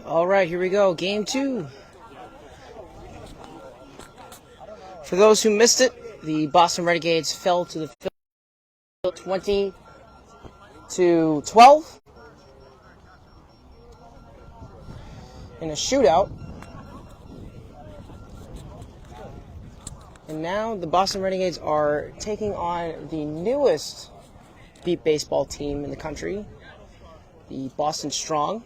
All right, here we go. Game 2. For those who missed it, the Boston Renegades fell to the field 20-12 in a shootout. And now the Boston Renegades are taking on the newest beep baseball team in the country, the Boston Strong.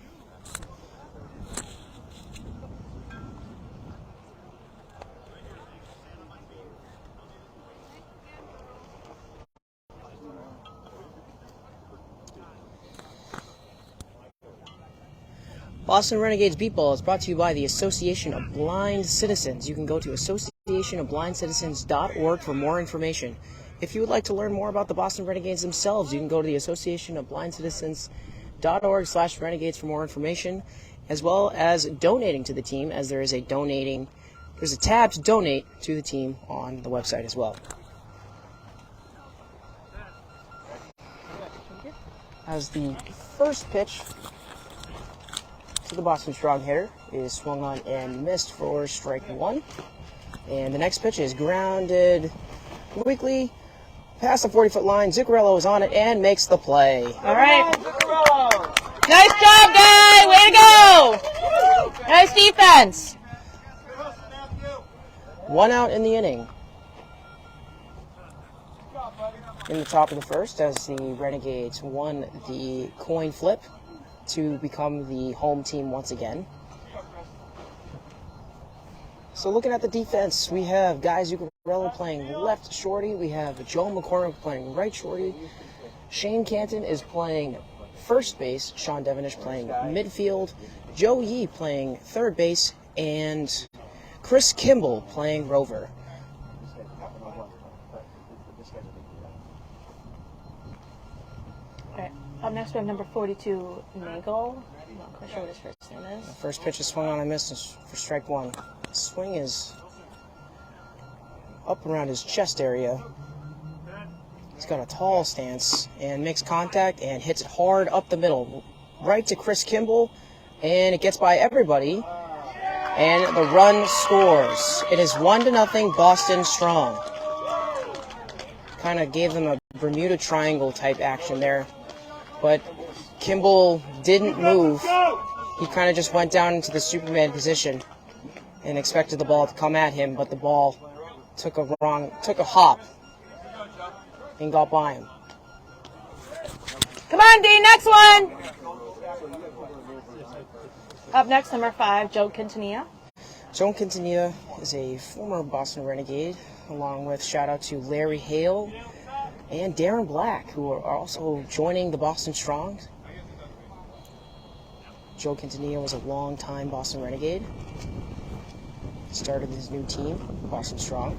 Boston Renegades Beepball is brought to you by the Association of Blind Citizens. You can go to associationofblindcitizens.org for more information. If you would like to learn more about the Boston Renegades themselves, you can go to the associationofblindcitizens.org/renegades for more information, as well as donating to the team, as there's a tab to donate to the team on the website as well. As the first pitch to the Boston Strong hitter is swung on and missed for strike 1. And the next pitch is grounded weakly past the 40-foot line. Zuccarello is on it and makes the play. All right. Nice job, guy. Way to go. Nice defense. 1 out in the inning. In the top of the first, as the Renegades won the coin flip to become the home team once again. So looking at the defense, we have Guy Zuccarello playing left shorty. We have Joe McCormick playing right shorty. Shane Canton is playing first base. Sean Devenish playing midfield. Joe Yee playing third base. And Chris Kimball playing rover. Up next, we have number 42, Nagel. I'm not quite sure what his first name is. The first pitch is swung on and missed for strike 1. The swing is up around his chest area. He's got a tall stance and makes contact and hits it hard up the middle, right to Chris Kimball, and it gets by everybody, and the run scores. It is 1-0 Boston Strong. Kind of gave them a Bermuda Triangle type action there. But Kimball didn't move. He kind of just went down into the Superman position and expected the ball to come at him, but the ball took a hop and got by him. Come on, D, next one. Up next, number 5, Joe Quintanilla. Joe Quintanilla is a former Boston Renegade, along with shout out to Larry Hale and Darren Black, who are also joining the Boston Strong. Joe Quintanilla was a long-time Boston Renegade. Started his new team, Boston Strong.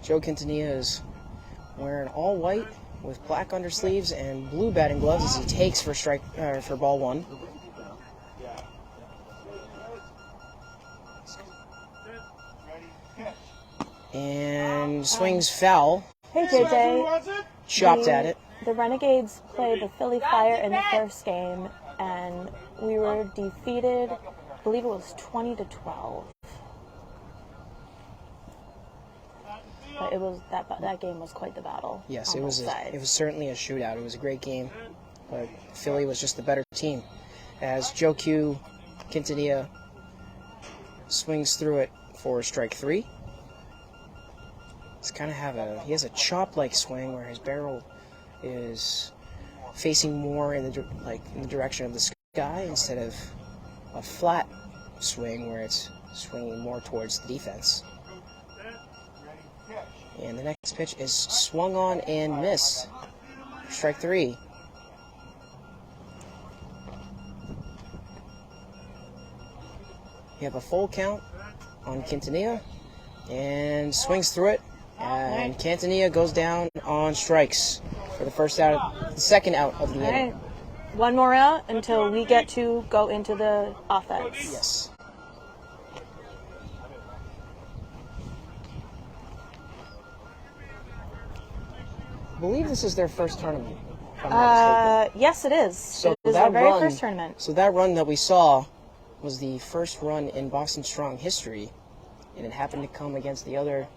Joe Quintanilla is wearing all white with black undersleeves and blue batting gloves as he takes for ball 1. And swings foul. Hey, JJ. Chopped at it. The Renegades played the Philly Fire in the first game, and we were defeated, I believe it was 20-12. But it was that game was quite the battle. Yes, it was certainly a shootout. It was a great game, but Philly was just the better team. As Joe Quintanilla swings through it for strike 3. He has a chop-like swing where his barrel is facing more in the direction of the sky instead of a flat swing where it's swinging more towards the defense. And the next pitch is swung on and missed. Strike 3. You have a full count on Quintanilla and swings through it. And Quintanilla goes down on strikes for the second out of the inning. One more out until we get to go into the offense. Yes. believe this is their first tournament. If I'm not mistaken. Yes, it is. So it is that their very run, first tournament. So that run that we saw was the first run in Boston Strong history, and it happened to come against the other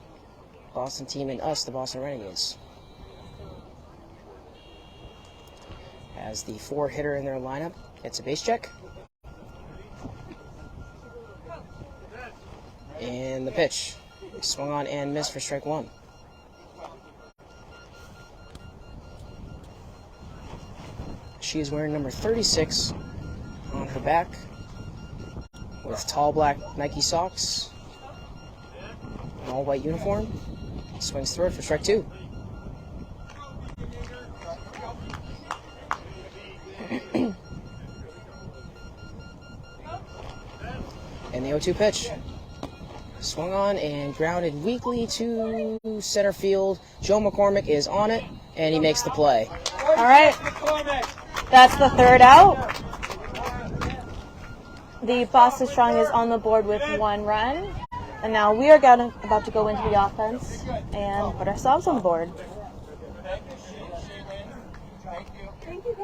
Boston team and us, the Boston Renegades. As the 4-hitter in their lineup gets a base check. And the pitch. Swung on and missed for strike 1. She is wearing number 36 on her back with tall black Nike socks, an all-white uniform. Swings through it for strike 2. And the 0-2 pitch. Swung on and grounded weakly to center field. Joe McCormick is on it, and he makes the play. All right. That's the 3rd out. The Boston Strong is on the board with 1 run. And now we are about to go into the offense and put ourselves on the board. Thank you.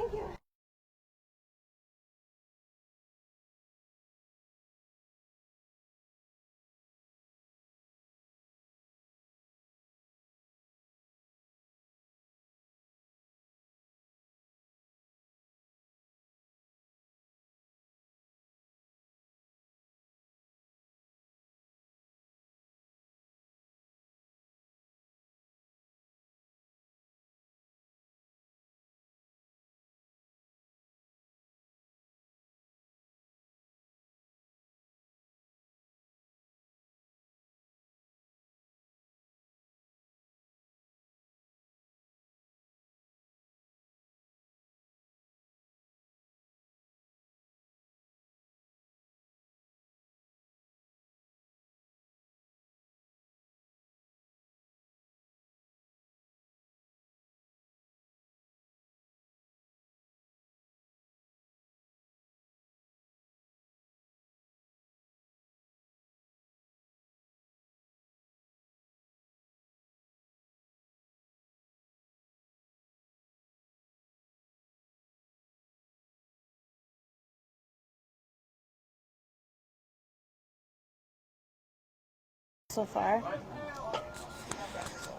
So far.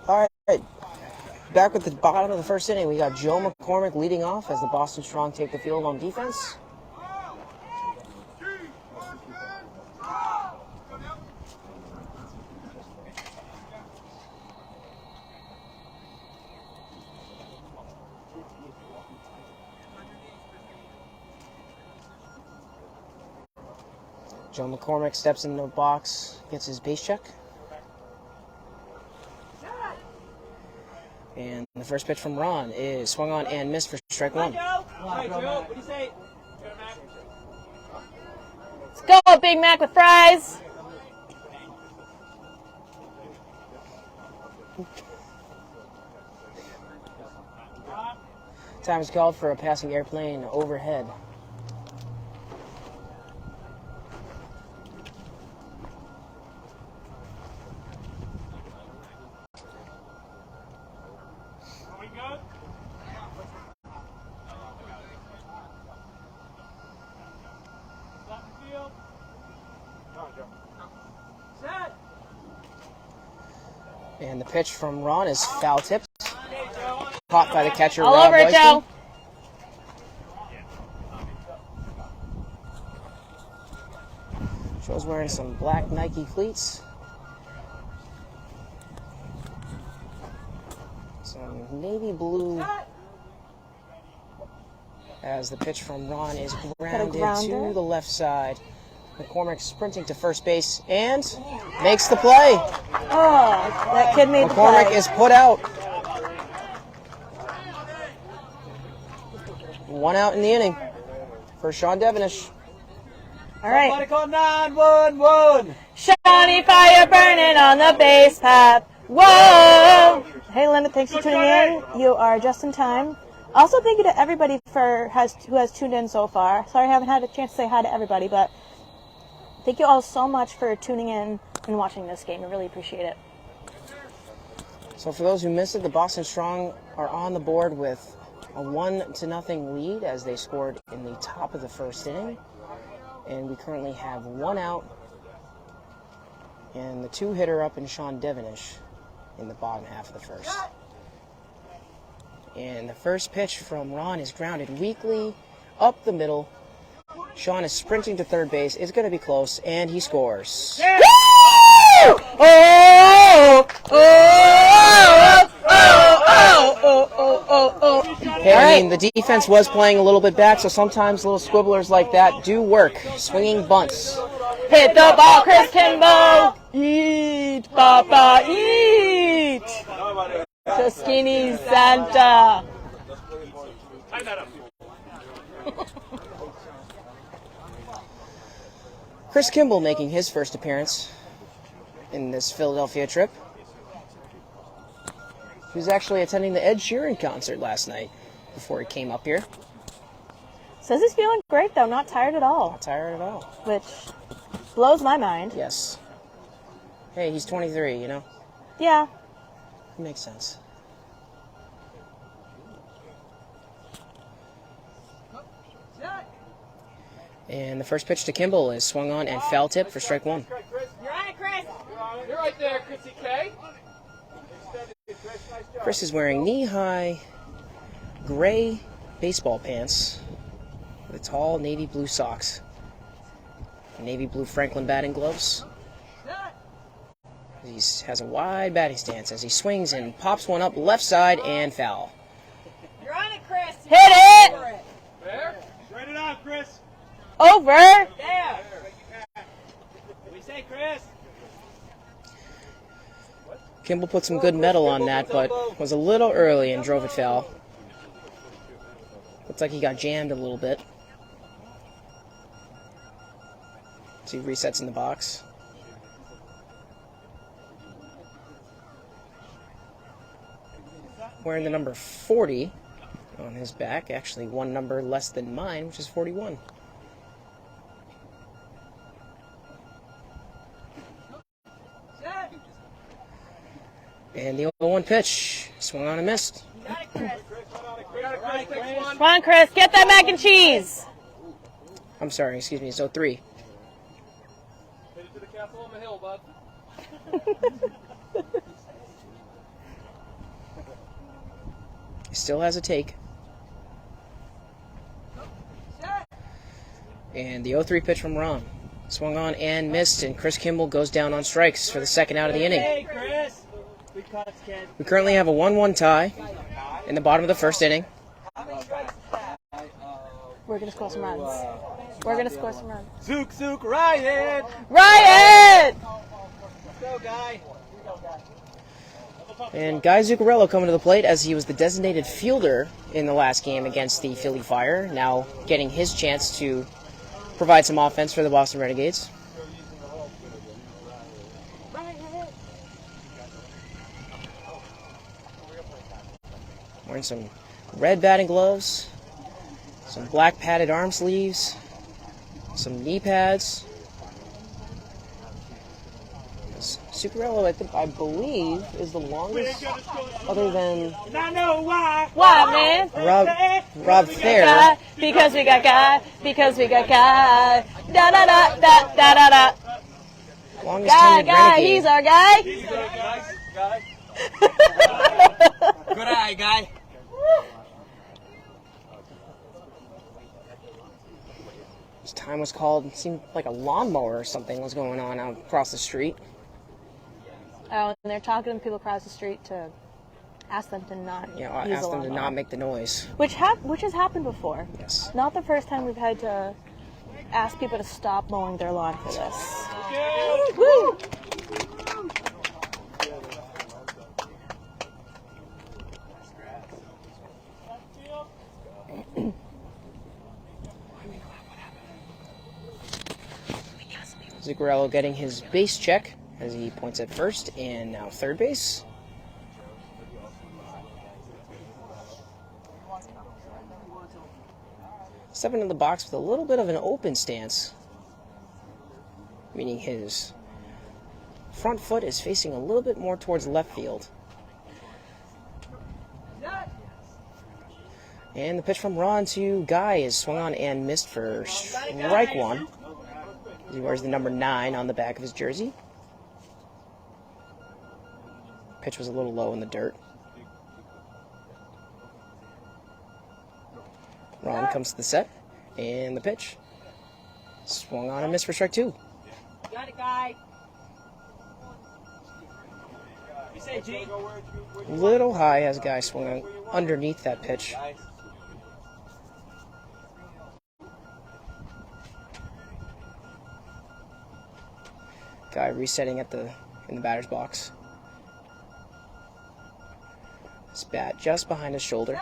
All right. Back with the bottom of the first inning, we got Joe McCormick leading off as the Boston Strong take the field on defense. Joe McCormick steps into the box, gets his base check. And the first pitch from Ron is swung on and missed for strike 1. Let's go, Big Mac with fries. Time is called for a passing airplane overhead. And the pitch from Ron is foul tipped. Caught by the catcher. All Rob over it, Weissman. Joe. Joe's wearing some black Nike cleats. Some navy blue. As the pitch from Ron is grounded to the left side. McCormick sprinting to first base and makes the play. Oh, that kid made the play. McCormick is put out. 1 out in the inning for Sean Devenish. All right. Somebody call 911. Shawnee fire burning on the base path. Whoa! Hey, Linda, thanks for tuning in. You are just in time. Also, thank you to everybody who has tuned in so far. Sorry I haven't had a chance to say hi to everybody, but thank you all so much for tuning in and watching this game. I really appreciate it. So for those who missed it, the Boston Strong are on the board with a 1-0 lead as they scored in the top of the first inning. And we currently have 1 out and the 2-hitter up in Sean Devenish in the bottom half of the first. And the first pitch from Ron is grounded weakly up the middle. Sean is sprinting to third base. It's going to be close, and he scores. Yeah. Oh! Oh! Oh! Hey, I mean, the defense was playing a little bit back, so sometimes little squibblers like that do work. Swinging bunts. Hit the ball, Chris Kimball! Eat, Papa, eat! So skinny Santa. Chris Kimball making his first appearance in this Philadelphia trip. He was actually attending the Ed Sheeran concert last night before he came up here. Says he's feeling great, though. Not tired at all. Not tired at all. Which blows my mind. Yes. Hey, he's 23, you know? Yeah. It makes sense. And the first pitch to Kimball is swung on and foul tip for strike 1. You're on it, Chris. You're right there, Chrissy K. Chris is wearing knee-high gray baseball pants with tall navy blue socks, navy blue Franklin batting gloves. He has a wide batting stance as he swings and pops one up left side and foul. You're on it, Chris. Hit it! There. Straight it out, Chris. Over! Yeah. What do you say, Chris? Kimball put some good metal on that, but was a little early and drove it foul. Looks like he got jammed a little bit. So he resets in the box. Wearing the number 40 on his back, actually one number less than mine, which is 41. And the 0-1 pitch, swung on and missed. Come on, Chris, get that mac and cheese. I'm sorry, excuse me, it's 0-3. Hit it to the castle on the hill, bud. He still has a take. And the 0-3 pitch from Ron. Swung on and missed, and Chris Kimball goes down on strikes for the second out of the inning. Hey, Chris. We currently have a 1-1 tie in the bottom of the first inning. We're going to score some runs. We're going to score some runs. Zook, Ryan. Riot! Let's go, Guy. And Guy Zuccarello coming to the plate as he was the designated fielder in the last game against the Philly Fire, now getting his chance to provide some offense for the Boston Renegades. Wearing some red batting gloves, some black padded arm sleeves, some knee pads. Zuccarello, I believe, is the longest, other than Why, man? Rob Thayer. Because we got guy. Because we got guy. Da da da da da da da. Longest Guy, tenured guy, Renegade. he's our guy. Good eye, Guy. His time was called. It seemed like a lawnmower or something was going on out across the street. Oh, and they're talking to people across the street to ask them to not You know, use ask a them to lawnmower. not make the noise. Which has happened before. Yes. Not the first time we've had to ask people to stop mowing their lawn for this. Woo! Zuccarello getting his base check as he points at first and now third base. Stepping in the box with a little bit of an open stance, meaning his front foot is facing a little bit more towards left field. And the pitch from Ron to Guy is swung on and missed for strike one. He wears the number 9 on the back of his jersey. Pitch was a little low in the dirt. Ron comes to the set, and the pitch. Swung on and missed for strike 2. Got it, Guy. You say G. Little high as Guy swung underneath that pitch. Guy resetting in the batter's box. His bat just behind his shoulder.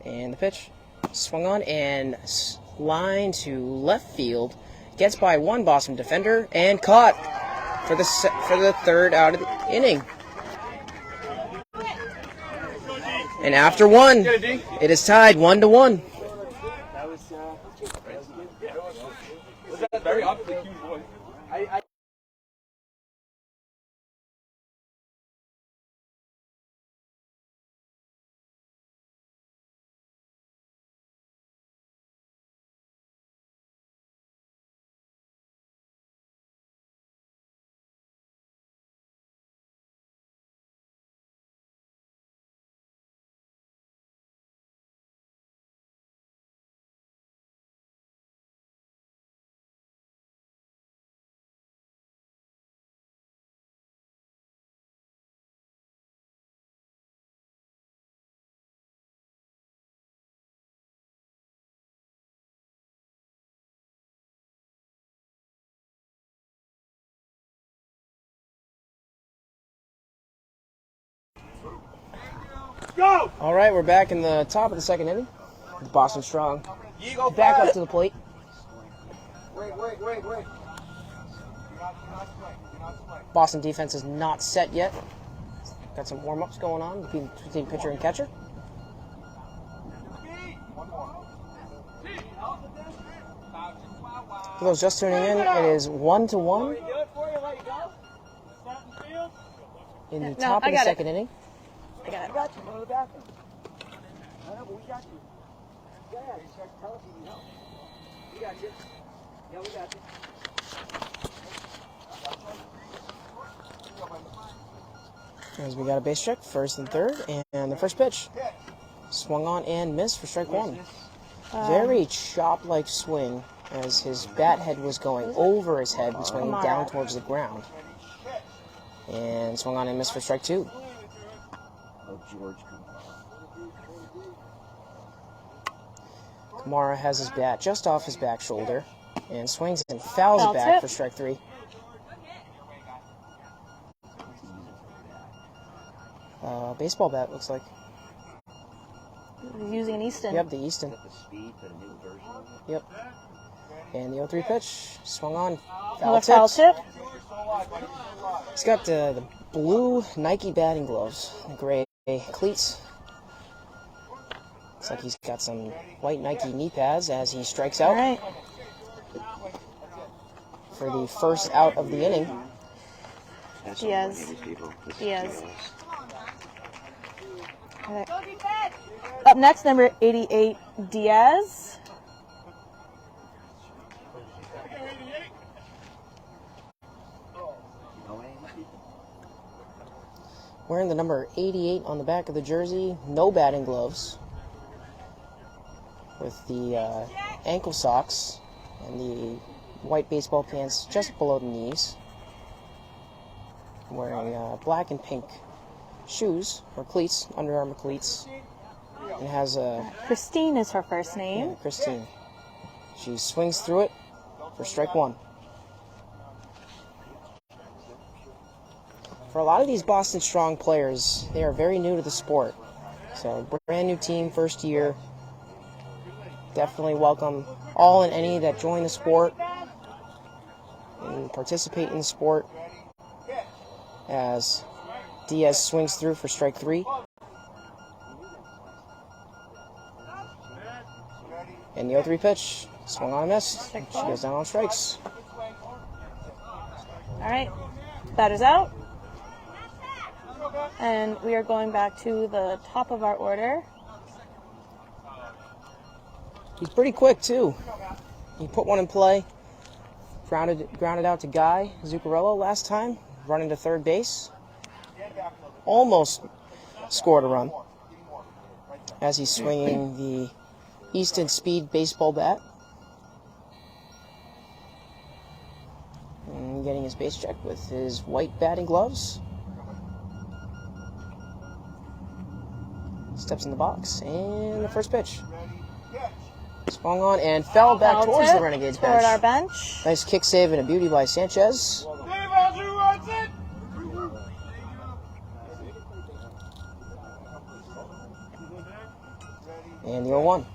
And the pitch swung on and line to left field. Gets by one Boston defender and caught for the third out of the inning. And after one, it is tied 1-1. Was that very obviously cute boy? Go! All right, we're back in the top of the second inning. Boston Strong back up to the plate. Wait. Boston defense is not set yet. Got some warm-ups going on between pitcher and catcher. For those just tuning in, it is 1-1 in the top of the second inning. I got it. Got you. Go to the bathroom. I know, but we got you. Yeah, just tell us if you know. We got you. Yeah, we got you. As we got a base check, first and third, and the first pitch swung on and missed for strike 1. Very chop-like swing as his bat head was going over his head and swinging down towards the ground. And swung on and missed for strike 2. Kamara has his bat just off his back shoulder and swings and fouls it back for strike 3. Baseball bat, looks like. He's using an Easton. Yep, the Easton. Yep. And the 0-3 pitch swung on. Foul tip. He's got the blue Nike batting gloves, the gray cleats. Looks like he's got some white Nike knee pads as he strikes out. All right. For the first out of the inning. Diaz. Okay. Up next, number 88, Diaz. Wearing the number 88 on the back of the jersey, no batting gloves, with the ankle socks and the white baseball pants just below the knees. Wearing black and pink shoes, or cleats, Under Armour cleats. And has a... Christine is her first name. Yeah, Christine. She swings through it for strike 1. For a lot of these Boston Strong players, they are very new to the sport. So, brand new team, first year. Definitely welcome all and any that join the sport and participate in the sport. As Diaz swings through for strike 3. And the 0-3 pitch, swung on and missed. She goes down on strikes. All right, batter's out. And we are going back to the top of our order. He's pretty quick, too. He put one in play. Grounded out to Guy Zuccarello last time. Running to third base. Almost scored a run. As he's swinging the Easton Speed baseball bat. And getting his base check with his white batting gloves. Steps in the box, and the first pitch. Swung on and fell back towards the Renegades bench. Toward our bench. Nice kick save and a beauty by Sanchez. And the 0-1.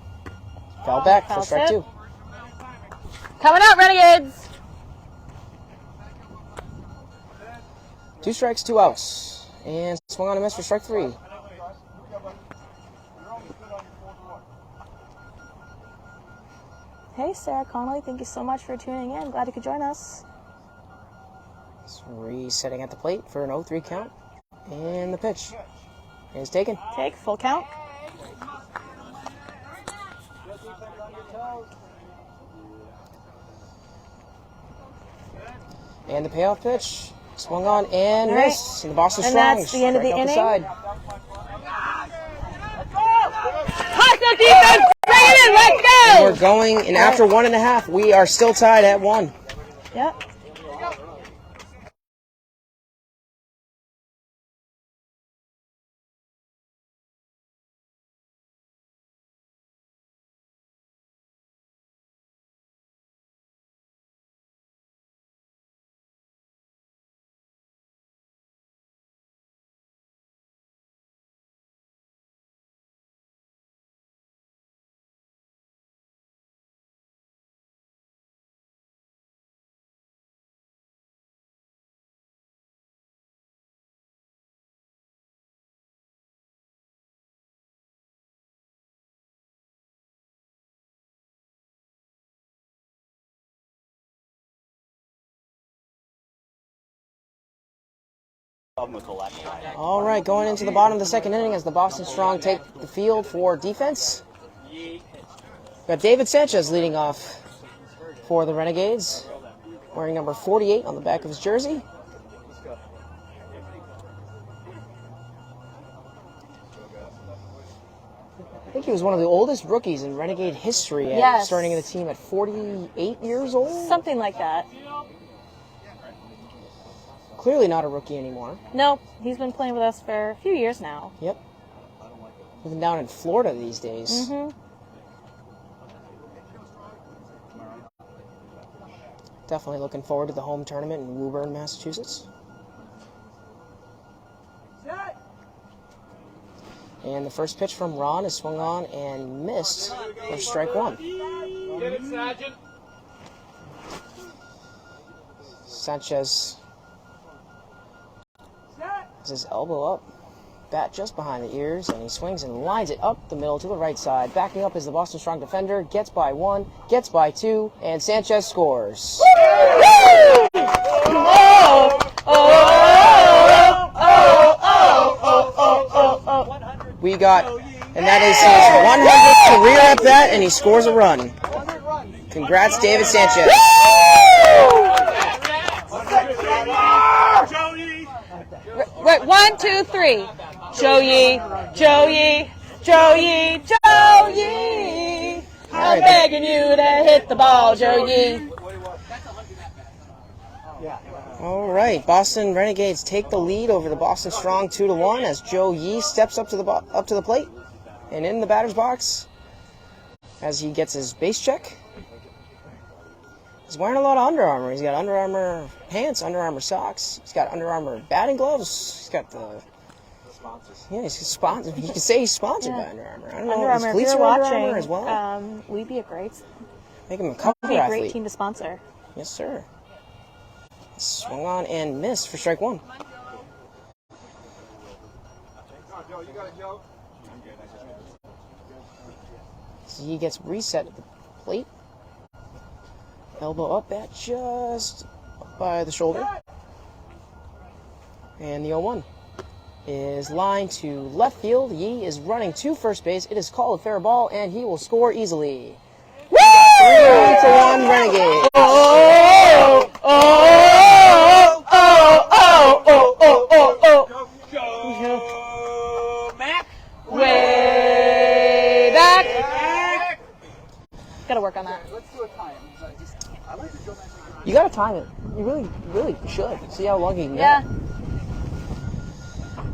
Fell back for strike 2. Coming out, Renegades! 2 strikes, 2 outs. And swung on a miss for strike 3. Hey, Sarah Connolly, thank you so much for tuning in. Glad you could join us. It's resetting at the plate for an 0-3 count. And the pitch is taken. Take, full count. And the payoff pitch. Swung on and All right. missed. And the Boston And Strong that's the end of the strike out inning. side. Hostile defense! Bring it in! Let's go! And we're going, and after 1.5, we are still tied at 1. Yep. All right, going into the bottom of the second inning as the Boston Strong take the field for defense. Got David Sanchez leading off for the Renegades, wearing number 48 on the back of his jersey. I think he was one of the oldest rookies in Renegade history, Yes. starting in the team at 48 years old. Something like that. Clearly not a rookie anymore. No, he's been playing with us for a few years now. Yep. Living down in Florida these days. Mm-hmm. Definitely looking forward to the home tournament in Woburn, Massachusetts. And the first pitch from Ron is swung on and missed for strike 1. Get it, Sergeant. Sanchez has his elbow up, bat just behind the ears, and he swings and lines it up the middle to the right side. Backing up is the Boston Strong defender, gets by 1, gets by 2, and Sanchez scores. We got, and that is his 100th career at bat, and he scores a run. Congrats, David Sanchez. Wait, 1, 2, 3. Joey, Joey, Joey, Joey. I'm begging you to hit the ball, Joey. All right, Boston Renegades take the lead over the Boston Strong 2-1 as Joe Yee steps up to the plate and in the batter's box as he gets his base check. He's wearing a lot of Under Armour. He's got Under Armour pants, Under Armour socks. He's got Under Armour batting gloves. He's got the sponsors. Yeah, he's sponsored. You can say he's sponsored by Under Armour. I don't know. Under His Armour, if cleats you're are Under watching, Armour as well. we'd be a great, Make him a cover be a athlete. great team to sponsor. Yes, sir. Swung on and missed for strike 1. He gets reset at the plate. Elbow up at just by the shoulder. And the 0-1 is lined to left field. Yee is running to first base. It is called a fair ball, and he will score easily. 3-1 Renegades. Oh, oh, oh, oh, oh, oh, oh, Go, Mac. Way back. Gotta work on that. Let's do a time. I like the drill match. You gotta time it. You really should. See how long you can Yeah. get.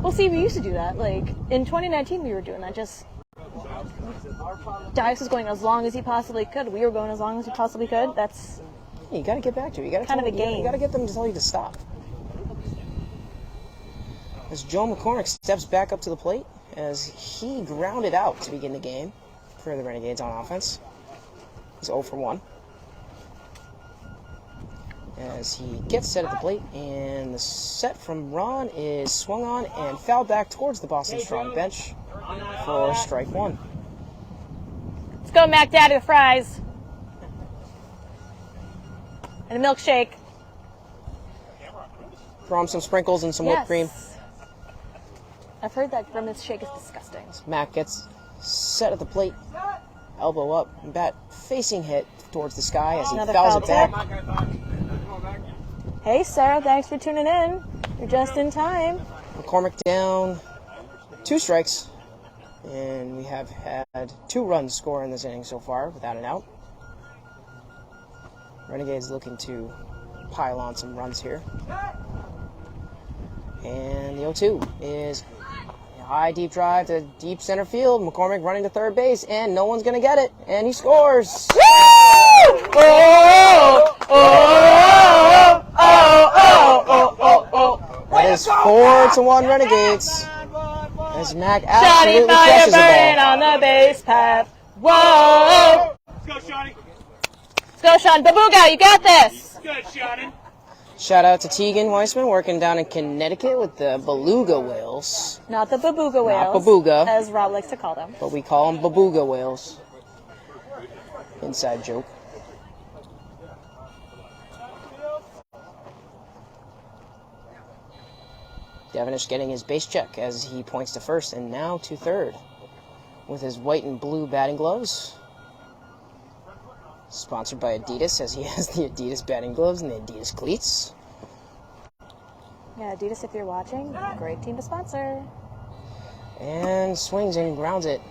Well, see, we used to do that. Like, in 2019, we were doing that. Just Dice was going as long as he possibly could. We were going as long as we possibly could. That's You gotta get back to it. You gotta kind of a game. You gotta get them to tell you to stop. As Joe McCormick steps back up to the plate, as he grounded out to begin the game for the Renegades on offense. He's 0 for 1. As he gets set at the plate, and the set from Ron is swung on and fouled back towards the Boston Strong bench for strike 1. Let's go, Mac Daddy, the fries. And a milkshake. Throw him some sprinkles and some whipped cream. I've heard that Grimace shake is disgusting. Mac gets set at the plate, elbow up, and bat facing hit towards the sky as he Another fouls foul it back. Hey, Sarah, thanks for tuning in. You're just in time. McCormick down 2 strikes, and we have had 2 runs score in this inning so far without an out. Renegades looking to pile on some runs here. And the 0-2 is a high deep drive to deep center field. McCormick running to third base, and no one's going to get it, and he scores. Woo! Oh, oh, oh, oh, oh, oh, oh. That is 4-1 Renegades. As Mac Johnny absolutely fire crushes the burning ball. on the base path. Whoa! Let's go, Shawnee. Let's go, Sean. Babuga, you got this. Good, Shawnee. Shout out to Tegan Weissman working down in Connecticut with the beluga whales. Not the Babuga whales. Not Babuga. As Rob likes to call them. But we call them babuga whales. Inside joke. Devenish getting his base check as he points to first and now to third with his white and blue batting gloves. Sponsored by Adidas, as he has the Adidas batting gloves and the Adidas cleats. Yeah, Adidas, if you're watching, great team to sponsor. And swings and grounds it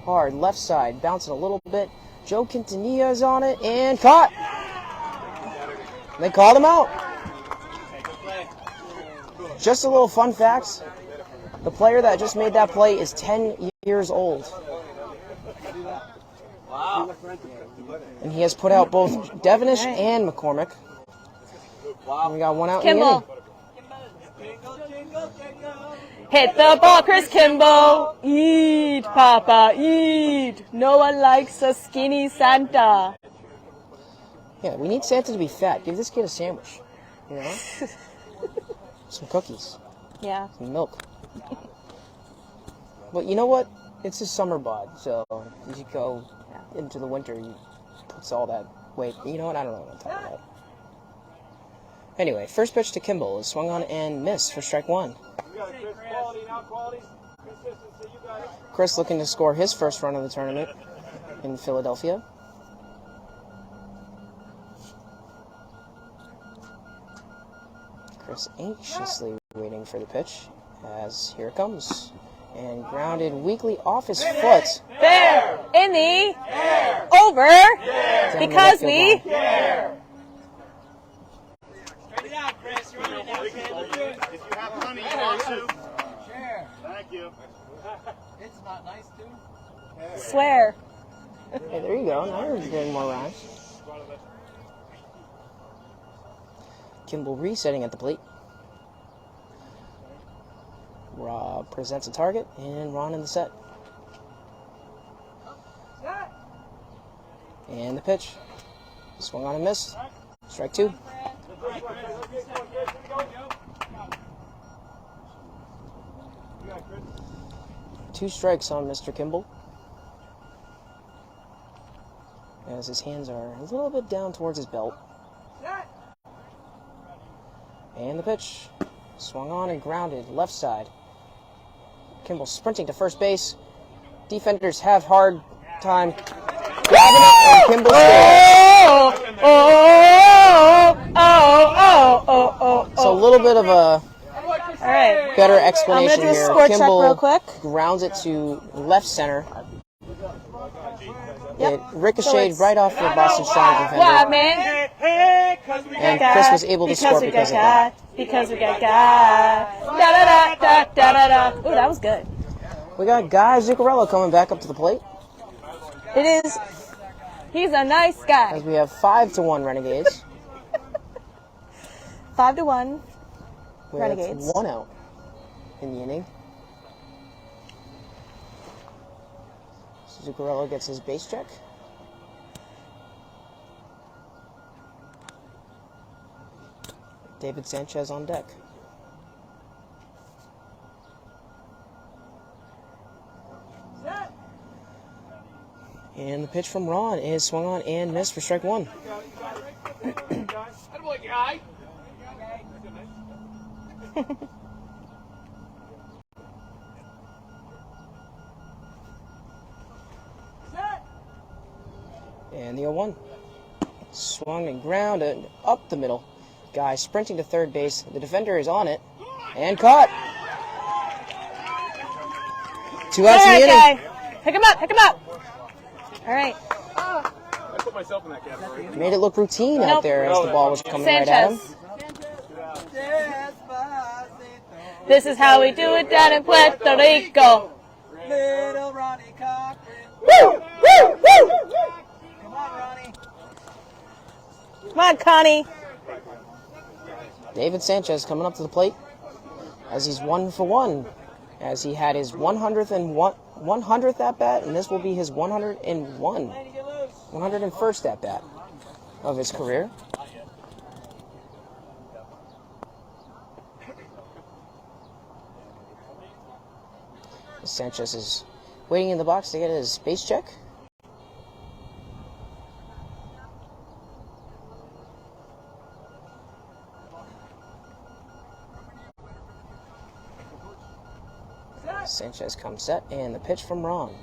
hard, left side, bouncing a little bit. Joe Quintanilla is on it and caught. They called him out. Just a little fun fact: the player that just made that play is 10 years old. Wow. And he has put out both Devenish and McCormick. And we got one out Kimball. in the inning. Hit the ball, Chris Kimball. Eat, Papa, eat. No one likes a skinny Santa. Yeah, we need Santa to be fat. Give this kid a sandwich. You know? Some cookies. Yeah. Some milk. But you know what? It's a summer bod, so as you go into the winter, you puts all that weight. You know what? I don't know what I'm talking about. Anyway, first pitch to Kimball is swung on and missed for strike 1. Chris looking to score his first run of the tournament in Philadelphia. Chris anxiously waiting for the pitch as here it comes. And grounded weakly off his foot. There! In the air. Over. Down Because the we... left field line. Straight it out, Chris. You're on it now. If you have honey, you want to? Share. Thank you. It's not nice, too. Swear. Hey, there you go. Now you're getting more rhymes. Kimball resetting at the plate. Rob presents a target, and Ron in the set. And the pitch. Swung on and missed. Strike 2. Two strikes on Mr. Kimball. As his hands are a little bit down towards his belt. And the pitch. Swung on and grounded left side. Kimball sprinting to first base. Defenders have hard time. Woo! grabbing it, and Kimball scores. So a little bit of a better explanation I'm gonna do a here. score check Kimball real quick. grounds it to left center. Yep. It ricocheted right off the Boston Strong defender. What, man? And Chris was able to score because of that. Because we got God. Da-da-da-da-da-da-da. Ooh, that was good. We got Guy Zuccarello coming back up to the plate. It is. He's a nice guy. As we have 5-1 Renegades. 5-1. With Renegades. 1 out in the inning. Zuccarello gets his base check. David Sanchez on deck. And the pitch from Ron is swung on and missed for strike one. And the 0-1. Swung and grounded up the middle. Guy sprinting to third base. The defender is on it. And caught. 2 outs in the inning. Guy. Pick him up, pick him up. All right. I put myself in that category. Made it look routine out there as the ball was coming right at him. Sanchez. This is how we do it down in Puerto Rico. Little Ronnie Cochran. Woo! Woo! Woo! Come on, Ronnie. Come on, Connie. David Sanchez coming up to the plate as he's 1 for 1. As he had his 100th at bat, and this will be his 101st at bat of his career. Sanchez is waiting in the box to get his base check. Sanchez comes set, and the pitch from Ron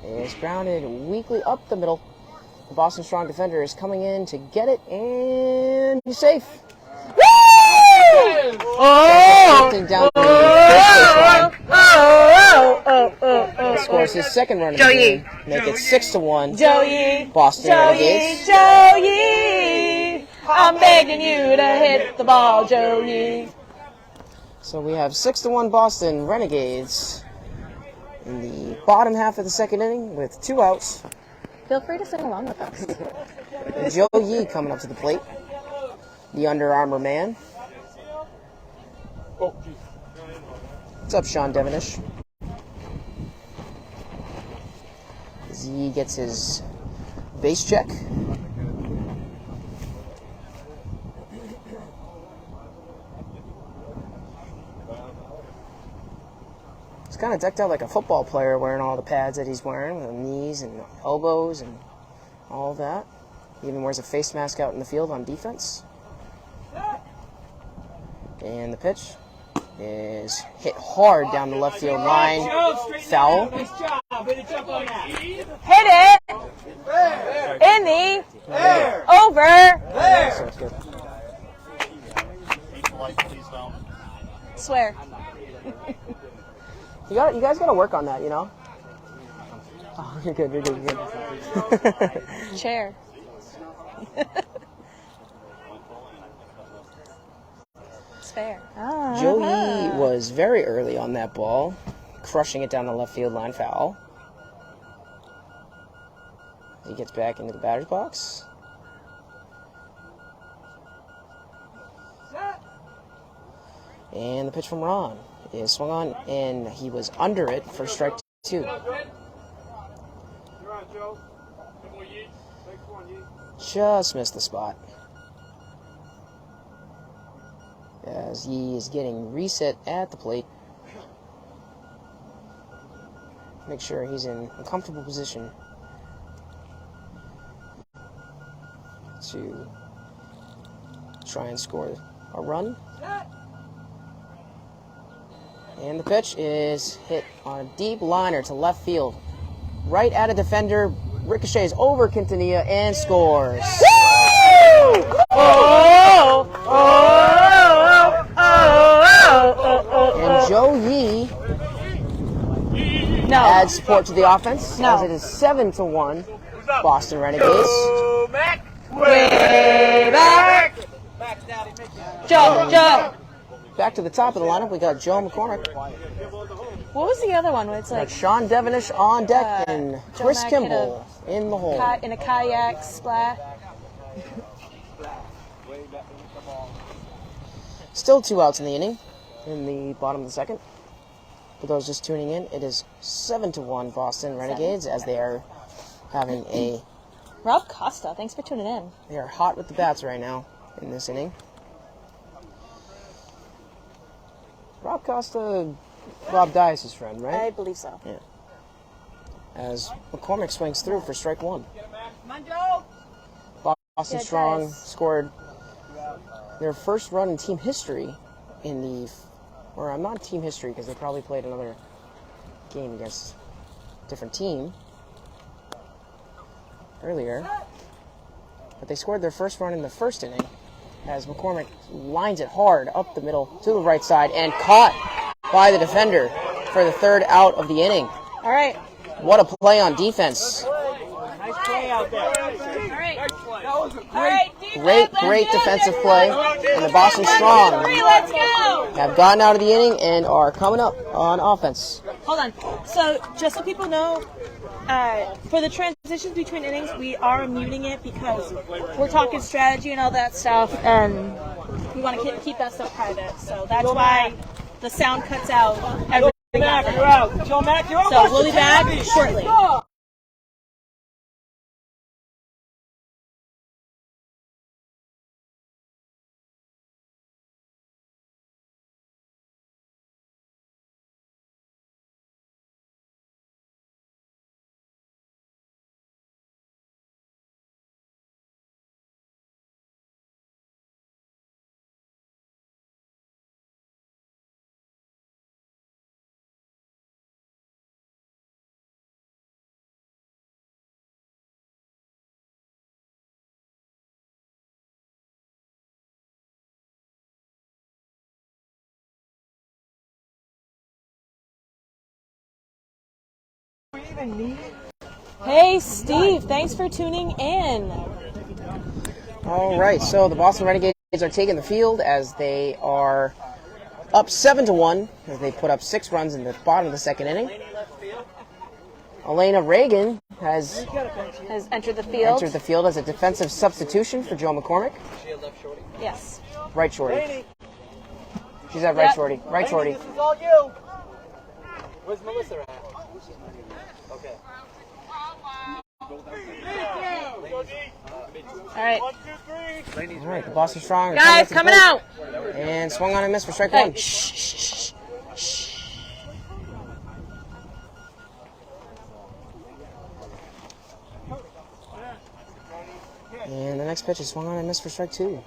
is grounded weakly up the middle. The Boston Strong defender is coming in to get it, and he's safe. Down scores his second run of the game. Make it 6-1. Joey. Boston Renegades. Joey. I'm begging you to hit the ball, Joey. So we have 6-1 Boston Renegades in the bottom half of the second inning with 2 outs. Feel free to sing along with us. Joe Yee coming up to the plate. The Under Armour man. What's up, Sean Devonish? Z gets his base check. He's kind of decked out like a football player, wearing all the pads that he's wearing, with the knees and elbows and all that. He even wears a face mask out in the field on defense. And the pitch is hit hard down the left field line. Foul. Hit it. In the over. So it's good. Swear. You guys got to work on that, you know? Oh, you're good, you're good, you're good. Chair. It's fair. Joey was very early on that ball, crushing it down the left field line. Foul. He gets back into the batter's box. And the pitch from Ron is swung on, and he was under it for strike 2. Just missed the spot. As he is getting reset at the plate. Make sure he's in a comfortable position to try and score a run. And the pitch is hit on a deep liner to left field. Right at a defender, ricochets over Quintanilla and scores. And Joe Yee adds support to the offense as it is 7-1 Boston Renegades. Way back. Joe. Back to the top of the lineup, we got Joe McCormick. What was the other one where it's like Sean Devenish on deck and Joe Chris Mack Kimball in the hole. in a kayak splash? Still 2 outs in the inning in the bottom of the second. For those just tuning in, it is 7-1 Boston Renegades as they are having a... Rob Costa, thanks for tuning in. They are hot with the bats right now in this inning. Rob Costa, Rob Dias' friend, right? I believe so. Yeah. As McCormick swings through for strike one. Boston Strong Dias scored their first run in team history in the... Or not team history because they probably played another game against a different team earlier. But they scored their first run in the first inning as McCormick lines it hard up the middle to the right side and caught by the defender for the 3rd out of the inning. All right. What a play on defense. Nice play out there. Great defensive play. And the Boston Strong Let's go. have gotten out of the inning and are coming up on offense. Hold on. So, just so people know, for the transitions between innings, we are muting it because we're talking strategy and all that stuff, and we want to keep that stuff private. So that's why the sound cuts out every Mac, you're out. Joe Mac, you're out. So we'll be back shortly. Hey, Steve, thanks for tuning in. All right, so the Boston Renegades are taking the field as they are up 7-1 as they put up 6 runs in the bottom of the second inning. Elena Reagan has entered the field. As a defensive substitution for Joe McCormick. Yes. Right shorty. She's at right shorty. Right shorty. This is all you. Where's Melissa at? Okay. All right. All right, the Boston Strong. Guys, coming out. And swung on and missed for strike Hey, one. shh. And the next pitch is swung on and missed for strike two.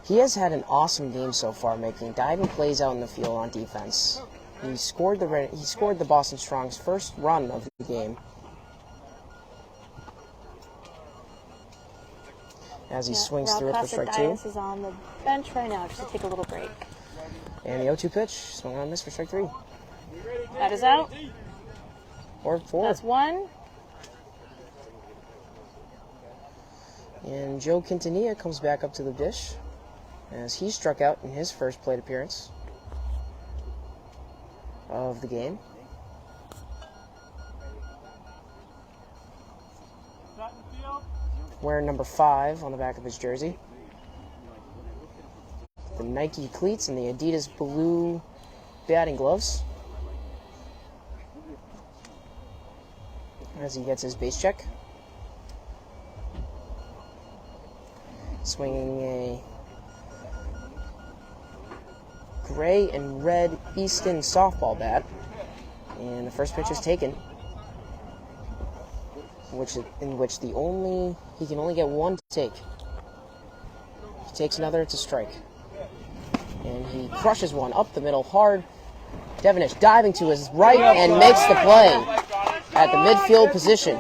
He has had an awesome game so far, making diving plays out in the field on defense. He scored the Boston Strong's first run of the game. As he swings through it for strike two. Dias is on the bench right now just to take a little break. And the 0-2 pitch, swung on and missed for strike three. That is out. Or four. That's one. And Joe Quintanilla comes back up to the dish as he struck out in his first plate appearance of the game. Wearing number 5 on the back of his jersey. The Nike cleats and the Adidas blue batting gloves. As he gets his base check. Swinging a gray and red Easton softball bat. And the first pitch is taken. In which he can only get one take. He takes another, it's a strike. And he crushes one up the middle hard. Devenish diving to his right and makes the play at the midfield position.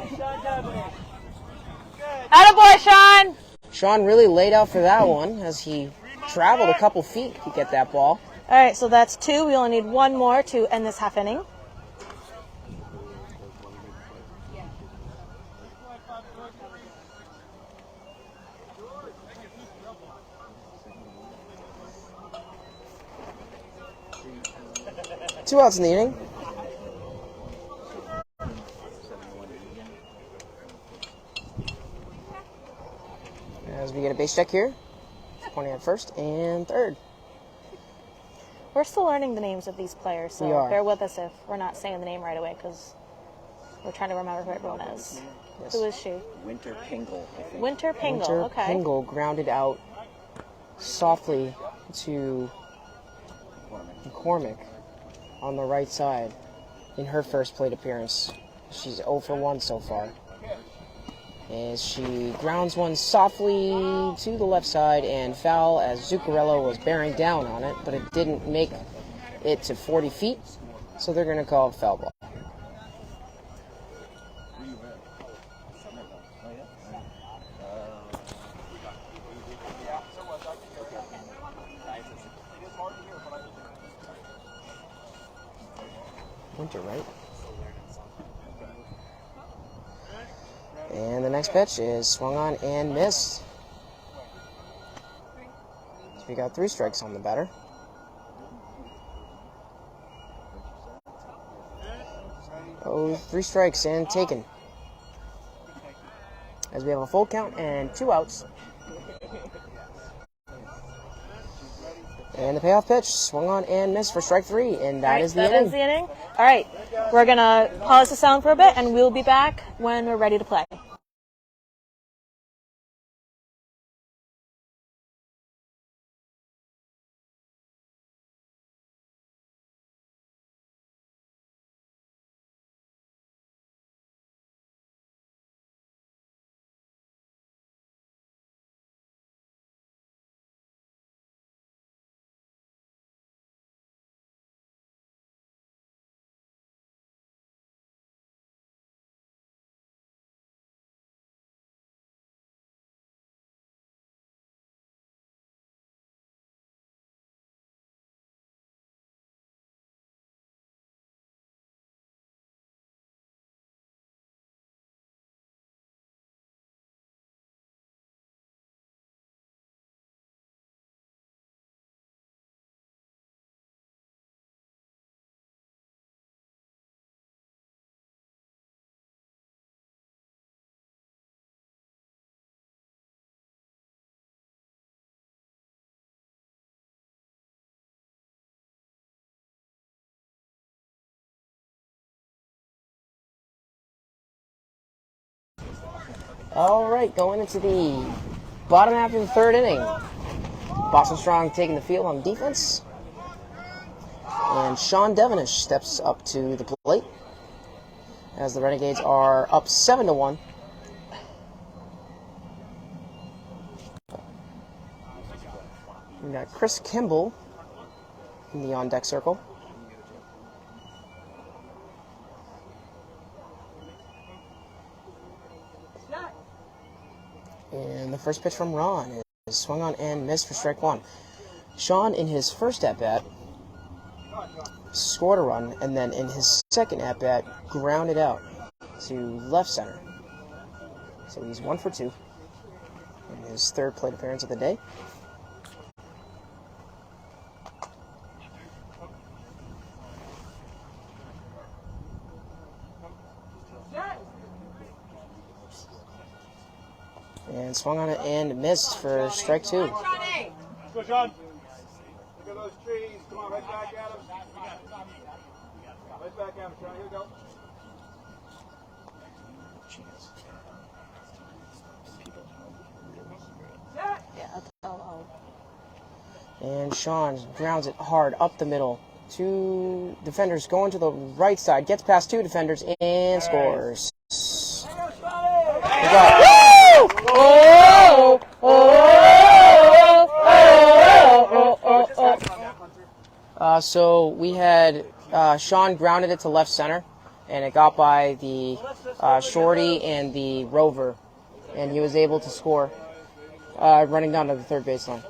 Attaboy, Sean! Sean really laid out for that one as he traveled a couple feet to get that ball. All right, so that's 2. We only need 1 more to end this half inning. Two outs in the inning. As we get a base check here, pointing at first and third. We're still learning the names of these players, so We are. bear with us if we're not saying the name right away, because we're trying to remember who everyone is. Yes. Who is she? Winter Pingle, I think. Winter Pingle, Winter okay. Pingle grounded out softly to McCormick on the right side in her first plate appearance. She's 0 for 1 so far. As she grounds one softly to the left side and foul as Zuccarello was bearing down on it, but it didn't make it to 40 feet, so they're going to call it foul ball. Winter, right? And the next pitch is swung on and missed. So we got 3 strikes on the batter. Oh, 3 strikes and taken. As we have a full count and 2 outs. And the payoff pitch, swung on and missed for strike 3, and that is the That inning. ends the inning. All right, we're going to pause the sound for a bit, and we'll be back when we're ready to play. All right, going into the bottom half of the 3rd inning. Boston Strong taking the field on defense. And Sean Devenish steps up to the plate as the Renegades are up 7-1. We got Chris Kimball in the on-deck circle. And the first pitch from Ron is swung on and missed for strike 1. Sean, in his first at-bat, scored a run, and then in his second at-bat, grounded out to left center. So he's 1 for 2 in his 3rd plate appearance of the day. And swung on it and missed for strike 2. Let's go, Sean. Look at those trees. Come on, right back at them. Right back at them, Sean. Here we go. And Sean grounds it hard up the middle. 2 defenders going to the right side. Gets past 2 defenders and scores. So we had Sean grounded it to left center, and it got by the shorty and the rover and he was able to score running down to the third baseline.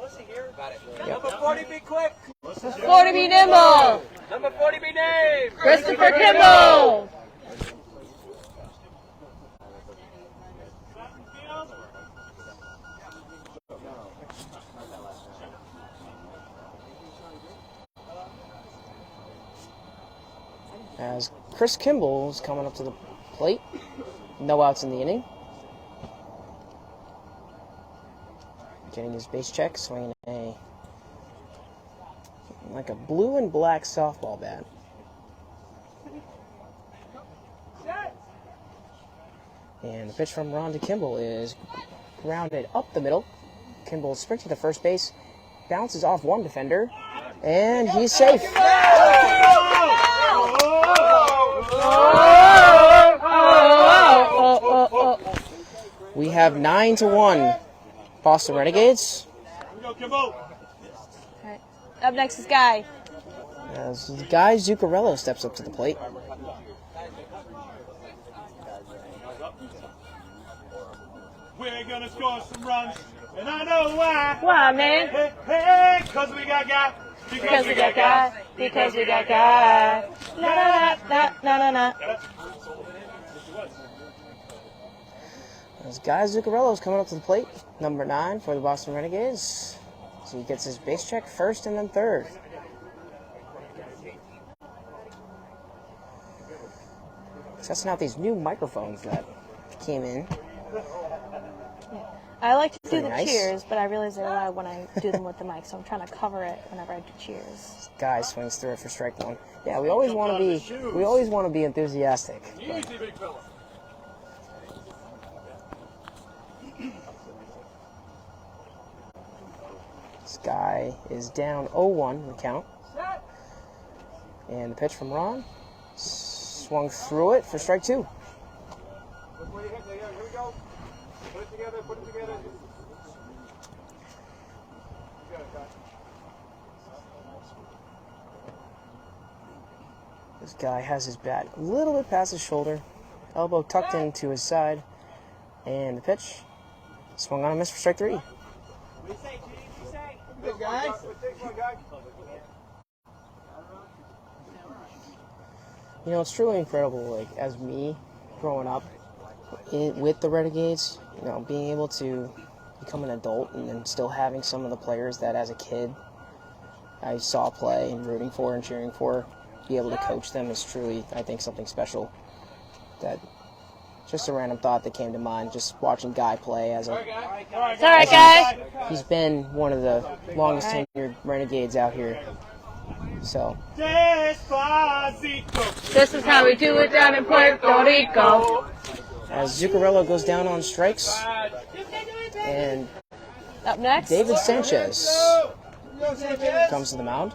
Yep. Number 40, be quick. 40 be nimble. Number 40, be named. Christopher Kimball. As Chris Kimball is coming up to the plate. No outs in the inning. Getting his base check, swinging like a blue and black softball bat. And the pitch from Ron to Kimball is grounded up the middle. Kimball sprinting to first base, bounces off one defender, and he's safe. We have 9-1 Boston Renegades. All right. Up next is Guy. As the guy Zuccarello steps up to the plate. We're gonna score some runs, and I know why. Why, man? Hey, because we got guy. Because we got Guy. Because we got Guy. Na na na na na na. As Guy Zuccarello is coming up to the plate, number 9 for the Boston Renegades. So he gets his base check first and then third. Testing out these new microphones that came in. I like to do Pretty the nice. cheers, but I realize they're loud when I do them with the mic, so I'm trying to cover it whenever I do cheers. Guy swings through it for strike one. Yeah, we always want to be enthusiastic. but Easy, big fella. This guy is down 0-1 in the count. And the pitch from Ron swung through it for strike two. Before you hit me, here we go. Put it together, put it together. You got it, Doc. This guy has his bat a little bit past his shoulder, elbow tucked into his side, and the pitch swung on a miss for strike three. Big guy. Take one, guy. You know, it's truly incredible, like, as me growing up with the Renegades, you know, being able to become an adult and then still having some of the players that as a kid I saw play and rooting for and cheering for, be able to coach them is truly, I think, something special. That just a random thought that came to mind, just watching Guy play as a... It's all right, guys. He's been one of the longest tenured Renegades out here. So, Despacito. This is how we do it down in Puerto Rico. as Zuccarello goes down on strikes, and Up next, David Sanchez comes to the mound.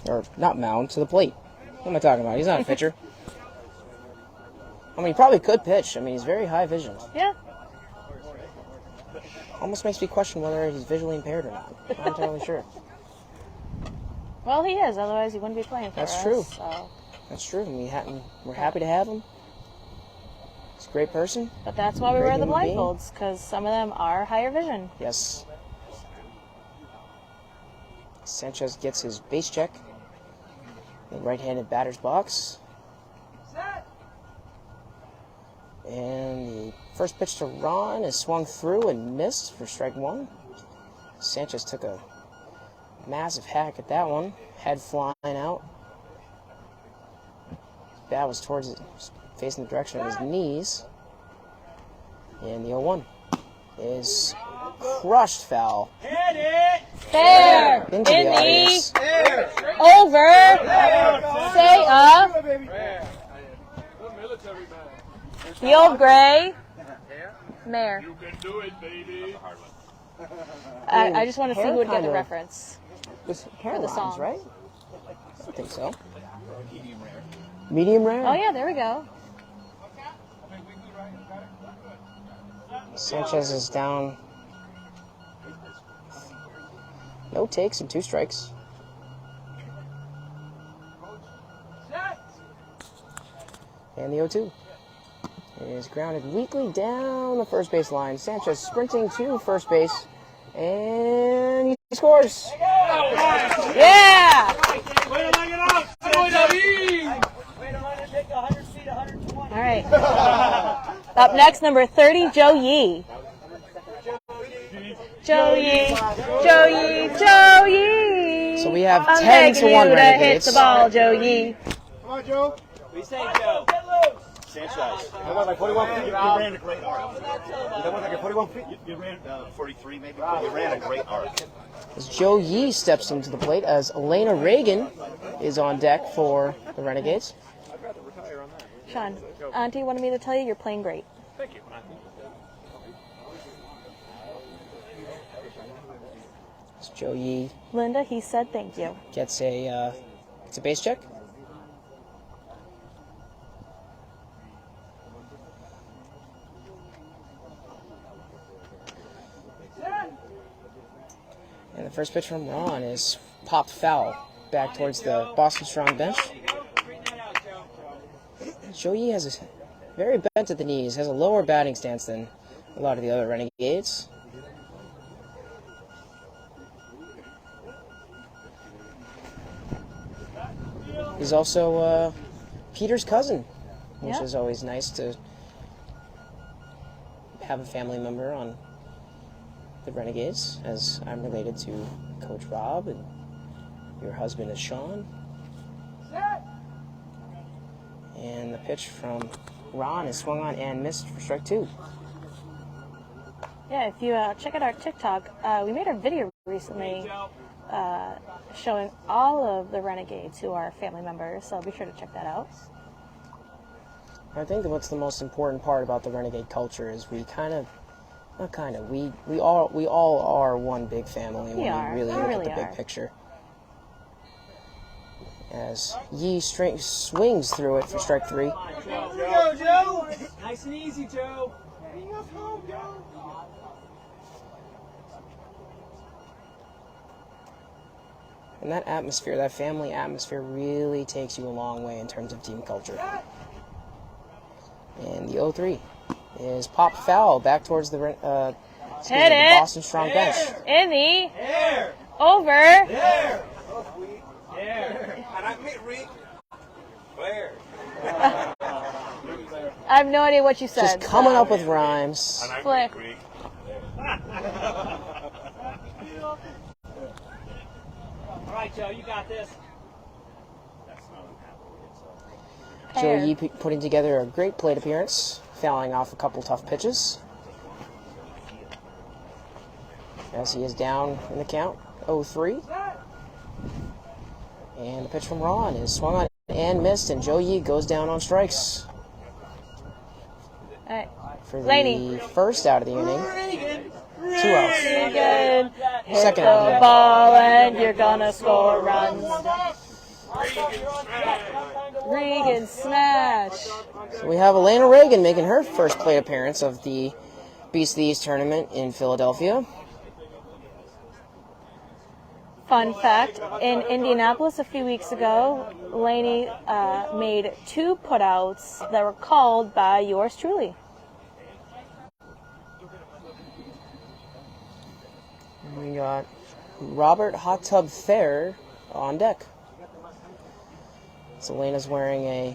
Or, not mound, to the plate. What am I talking about? He's not a pitcher. I mean, he probably could pitch. I mean, he's very high vision. Yeah. Almost makes me question whether he's visually impaired or not. I'm not entirely sure. Well, he is. Otherwise, he wouldn't be playing for us. That's true. So. That's true. We're happy to have him. He's a great person. But that's why we Great wear the human being. blindfolds, because some of them are higher vision. Yes. Sanchez gets his base check in the right-handed batter's box. And the first pitch to Ron is swung through and missed for strike one. Sanchez took a massive hack at that one. Head flying out. Bat was facing the direction of his knees. And the 0-1 is crushed foul Fair. into the audience. Over. Say the old gray mare. You can do it, baby. I just want to see who would get the Kinda. reference. With the hairlines, song. right? I think so. Medium rare. Oh, yeah, there we go. Sanchez is down. No takes and 2 strikes. And the 0-2. is grounded weakly down the first base line. Sanchez sprinting to first base, and he scores. Yeah! Way to leg it up! Way to run it, take 100 feet, 120. All right. Up next, number 30, Joe Yee. Joe Yee, Joe Yee, Joe Yee. So we have I'm 10 to begging 1 you to hit Renegades. the ball, Joe Yee. Come on, Joe. We say Joe. Sanchez. That was like 41 feet. You ran a great arc. That was like a 41 feet. You ran 43 maybe. You ran a great arc. As Joe Yee steps into the plate, as Elena Reagan is on deck for the Renegades. Sean, Auntie wanted me to tell you you're playing great. Thank you. As Joe Yee Linda, he said thank you. gets a base check. And the first pitch from Ron is popped foul back towards the Boston Strong bench. Joe Yee has a very bent at the knees, has a lower batting stance than a lot of the other Renegades. He's also Peter's cousin, which Yeah. is always nice to have a family member on the Renegades, as I'm related to Coach Rob, and your husband is Sean. And the pitch from Ron is swung on and missed for strike 2. Yeah, if you check out our TikTok, we made a video recently showing all of the Renegades who are family members, so be sure to check that out. I think that what's the most important part about the Renegade culture is we all are one big family when we really look at the big picture. As Yee swings through it for strike 3. Go, Joe. Nice and easy, Joe. And that atmosphere, that family atmosphere, really takes you a long way in terms of team culture. And the 0-3 is popped foul back towards the Boston Strong bench. In the There. over. There. There. And I meet Reek. Where? I have no idea what you said. Just coming up with rhymes. Flick. All right, Joe, you got this. Joe Yee putting together a great plate appearance, fouling off a couple tough pitches. As he is down in the count, 0-3. And the pitch from Ron is swung on and missed, and Joe Yee goes down on strikes. All right. For the Laney. first out of the inning. 2 outs. Good. Hit Second the out. ball and you're gonna score runs. Regan smash. So we have Elena Reagan making her first plate appearance of the Beast of the East tournament in Philadelphia. Fun fact, in Indianapolis a few weeks ago, Laney made 2 putouts that were called by yours truly. We got Robert Hot Tub Thayer on deck. So Elena's wearing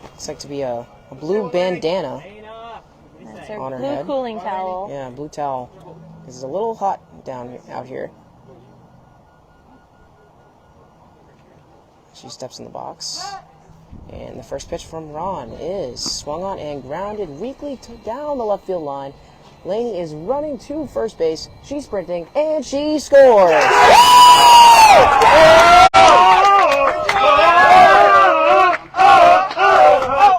looks like to be a blue bandana That's her on her blue head. cooling towel. Yeah, blue towel. It's a little hot out here. She steps in the box. And the first pitch from Ron is swung on and grounded weakly down the left field line. Laney is running to first base. She's sprinting, and she scores!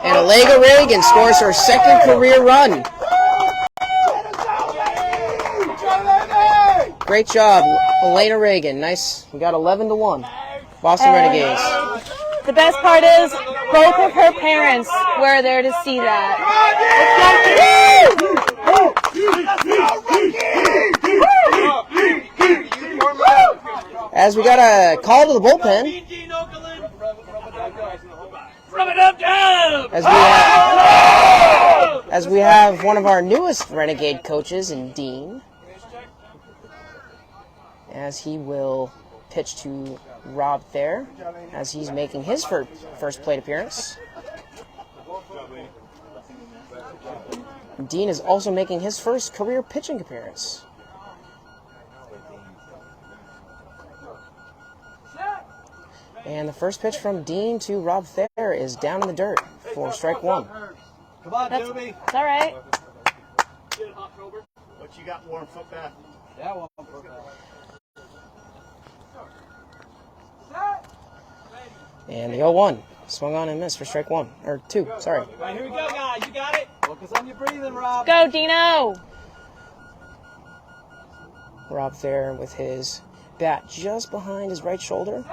And Elena Reagan scores her second career run. Great job, Elena Reagan. Nice. We got 11-1. Boston Renegades. The best part is both of her parents were there to see that. As we got a call to the bullpen. As we have as we have one of our newest Renegade coaches in Dean, as he will pitch to Rob Thayer as he's making his first plate appearance. Dean is also making his first career pitching appearance. And the first pitch from Dean to Rob Thayer is down in the dirt for strike one. Come on, Doobie. It's all right. What you got, warm foot back? That one for that. And the 0-1 swung on and missed for strike one, or two, sorry. All right, here we go, guys. You got it. Focus on your breathing, Rob. Go, Dino. Rob Thayer with his bat just behind his right shoulder.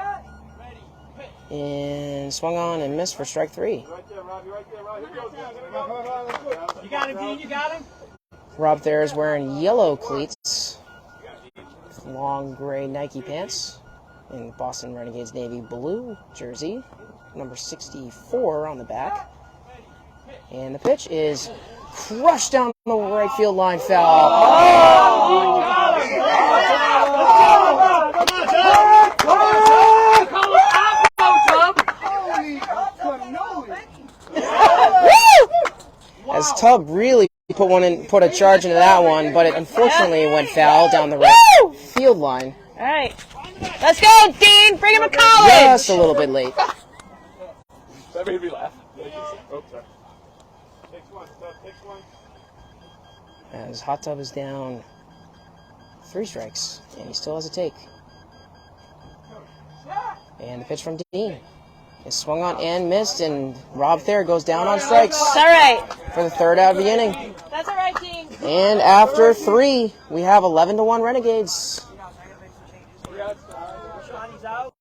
And swung on and missed for strike three. Right there, Robbie, right there, Robbie. Here we go. Come on, let's go. You got him, Dean. You got him. Rob Thayer is wearing yellow cleats, with long gray Nike pants, and Boston Renegades navy blue jersey, number 64 on the back. And the pitch is crushed down the right field line, foul. As Tubb really put a charge into that one, but it unfortunately went foul down the right field line. All right. Let's go, Dean. Bring him to college. Just a little bit late. That made me laugh. Oh, sorry. Takes one, Stubb, takes one. As Hot Tub is down 3 strikes, and he still has a take. And the pitch from Dean is swung on and missed, and Rob Thayer goes down on strikes It's all right. for the third out of the inning. That's all right, Dean. And after 3, we have 11-1 Renegades. Johnny's out.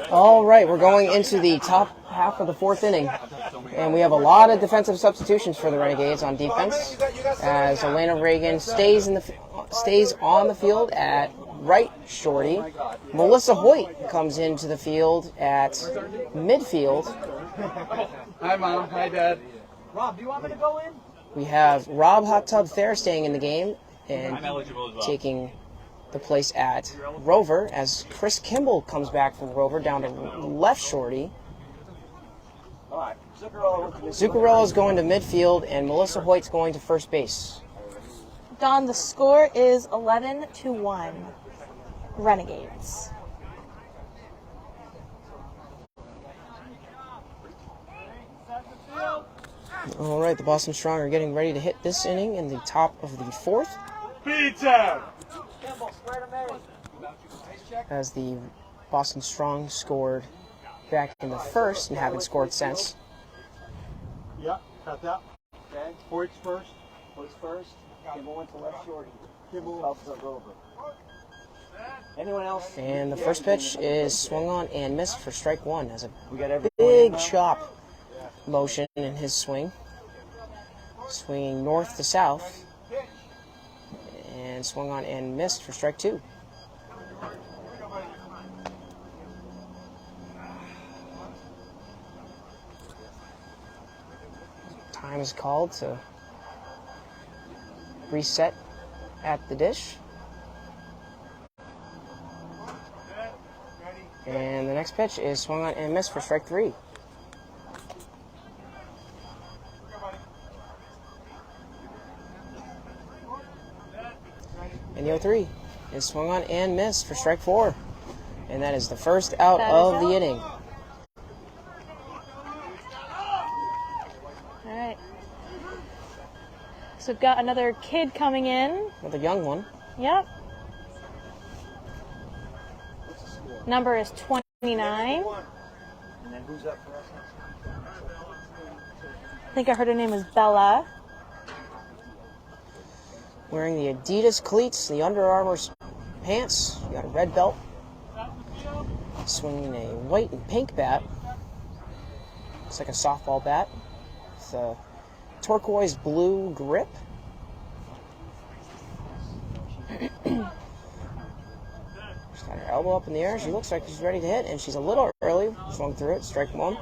All right, we're going into the top half of the 4th inning, and we have a lot of defensive substitutions for the Renegades on defense, as Elena Reagan stays on the field at right shorty. Melissa Hoyt comes into the field at midfield. Hi, Mom. Hi, Dad. Rob, do you want me to go in? We have Rob Hot Tub Thayer staying in the game and I'm eligible as well. taking the place at Rover, as Chris Kimball comes back from Rover down to left shorty. All right. Zuccarello. Zuccarello is going to midfield, and Melissa Hoyt's going to first base. Don, the score is 11-1. Renegades. All right, the Boston Strong are getting ready to hit this inning in the top of the 4th, Pizza! as the Boston Strong scored back in the 1st and haven't scored since. Yeah, got that. Okay. Hoyt's first. Hoyt's first. Kimball went to left shorty. Kimball. Helps up over. Anyone else? And the first pitch is swung on and missed for strike one, as a We got every big chop motion in his swing. Swinging north to south. And swung on and missed for strike two. Time is called to reset at the dish. And the next pitch is swung on and missed for strike 3. And the 0-3 is swung on and missed for strike 4. And that is the first out of the inning. All right. So we've got another kid coming in. Another young one. Yep. Number is 29. And then who's up for us? I think I heard her name was Bella. Wearing the Adidas cleats, the Under Armour pants. You got a red belt. Swinging a white and pink bat. Looks like a softball bat. With a turquoise blue grip. She's got her elbow up in the air. She looks like she's ready to hit, and she's a little early. Swung through it. Strike 1.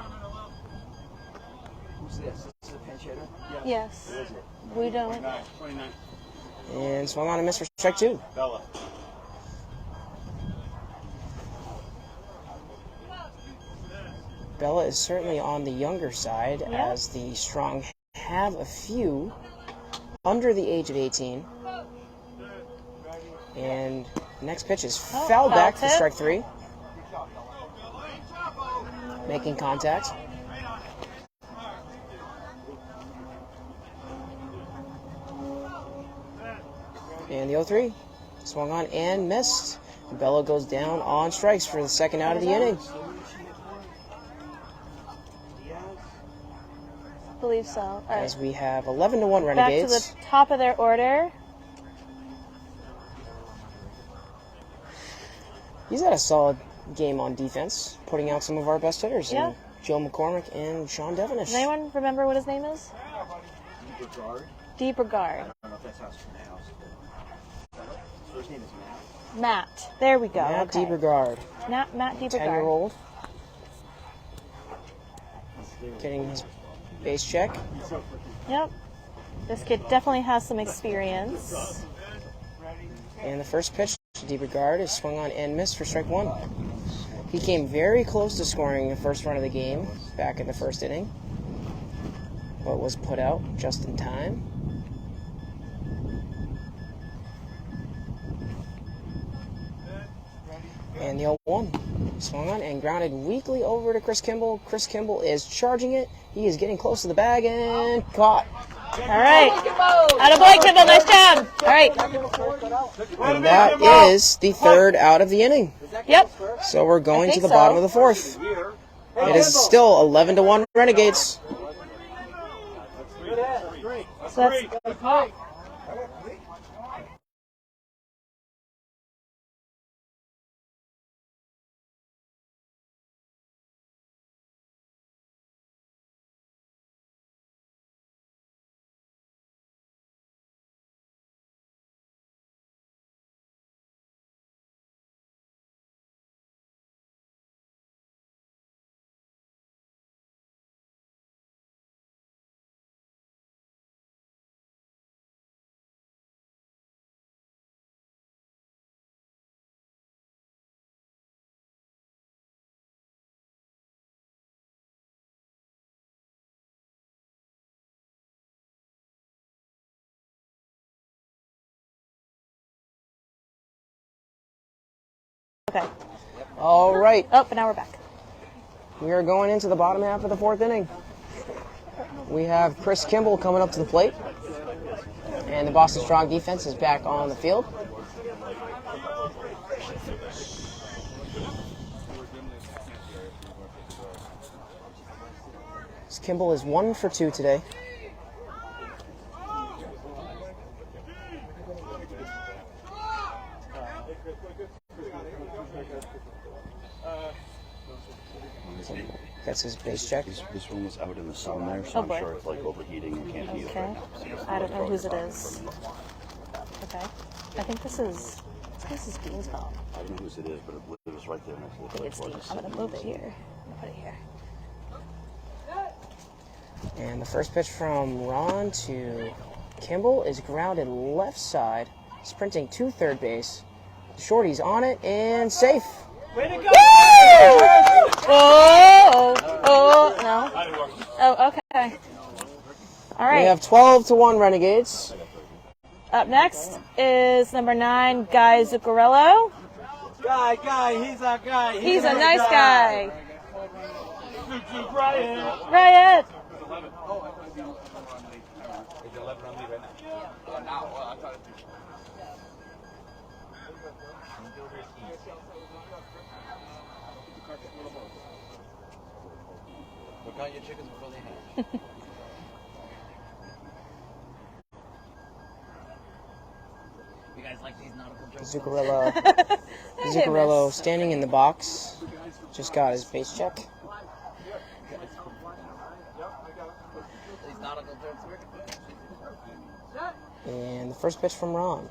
Who's this? This is a pinch hitter? Yes. Who is it? We don't. 29. And swung on and missed for strike 2. Bella. Bella is certainly on the younger side, as the Strong have a few under the age of 18. And next pitch is foul back for strike 3. Making contact. And the 0-3 swung on and missed. Bella goes down on strikes for the second out of the inning. I believe so. All right. As we have 11-1 Back Renegades. to the top of their order. He's had a solid game on defense, putting out some of our best hitters. Yeah. In Joe McCormick and Sean Devenish. Does anyone remember what his name is? Regard? Deep Regard. I don't know if that's how it's pronounced. His first name is Matt. Matt. There we go. Matt Okay. DeBregard, Matt Deep Regard. 10-year-old. Getting his base check. Yep. This kid definitely has some experience. And the first pitch to DeBregard is swung on and missed for strike 1. He came very close to scoring the first run of the game back in the first inning, but was put out just in time. And the 0-1 swung on and grounded weakly over to Chris Kimball. Chris Kimball is charging it. He is getting close to the bag and caught. All right. Attaboy, Kimball. Nice job. All right. And that is the third out of the inning. Yep. So we're going I to think the bottom so. of the fourth. It is still 11-1 Renegades. So that's okay. All right, Oh, but now we're back. we are going into the bottom half of the fourth inning. We have Chris Kimball coming up to the plate. And the Boston Strong defense is back on the field. Kimball is 1 for 2 today. That's his base check. This one was out in the sun there, so Oh, boy. I'm sure it's like overheating and can't heat it Okay. right now. So I don't know whose it is. Okay. I think this is This is Dean's ball. I don't know whose it is, but it was right there next to I the think it's Dean. I'm going to move it here. I'm going to put it here. And the first pitch from Ron to Kimball is grounded left side, sprinting to third base. Shorty's on it and safe. Way to go! Oh, no. Oh, okay. All right. We have 12-1 Renegades. Up next is number 9, Guy Zuccarello. Guy, he's our guy. He's a nice guy. Ryan. Riot. Look out your chickens before they hatch. You guys like these nautical jokes? Zuccarello standing in the box. Just got his base check. These nautical jokes work? And the first pitch from Ron.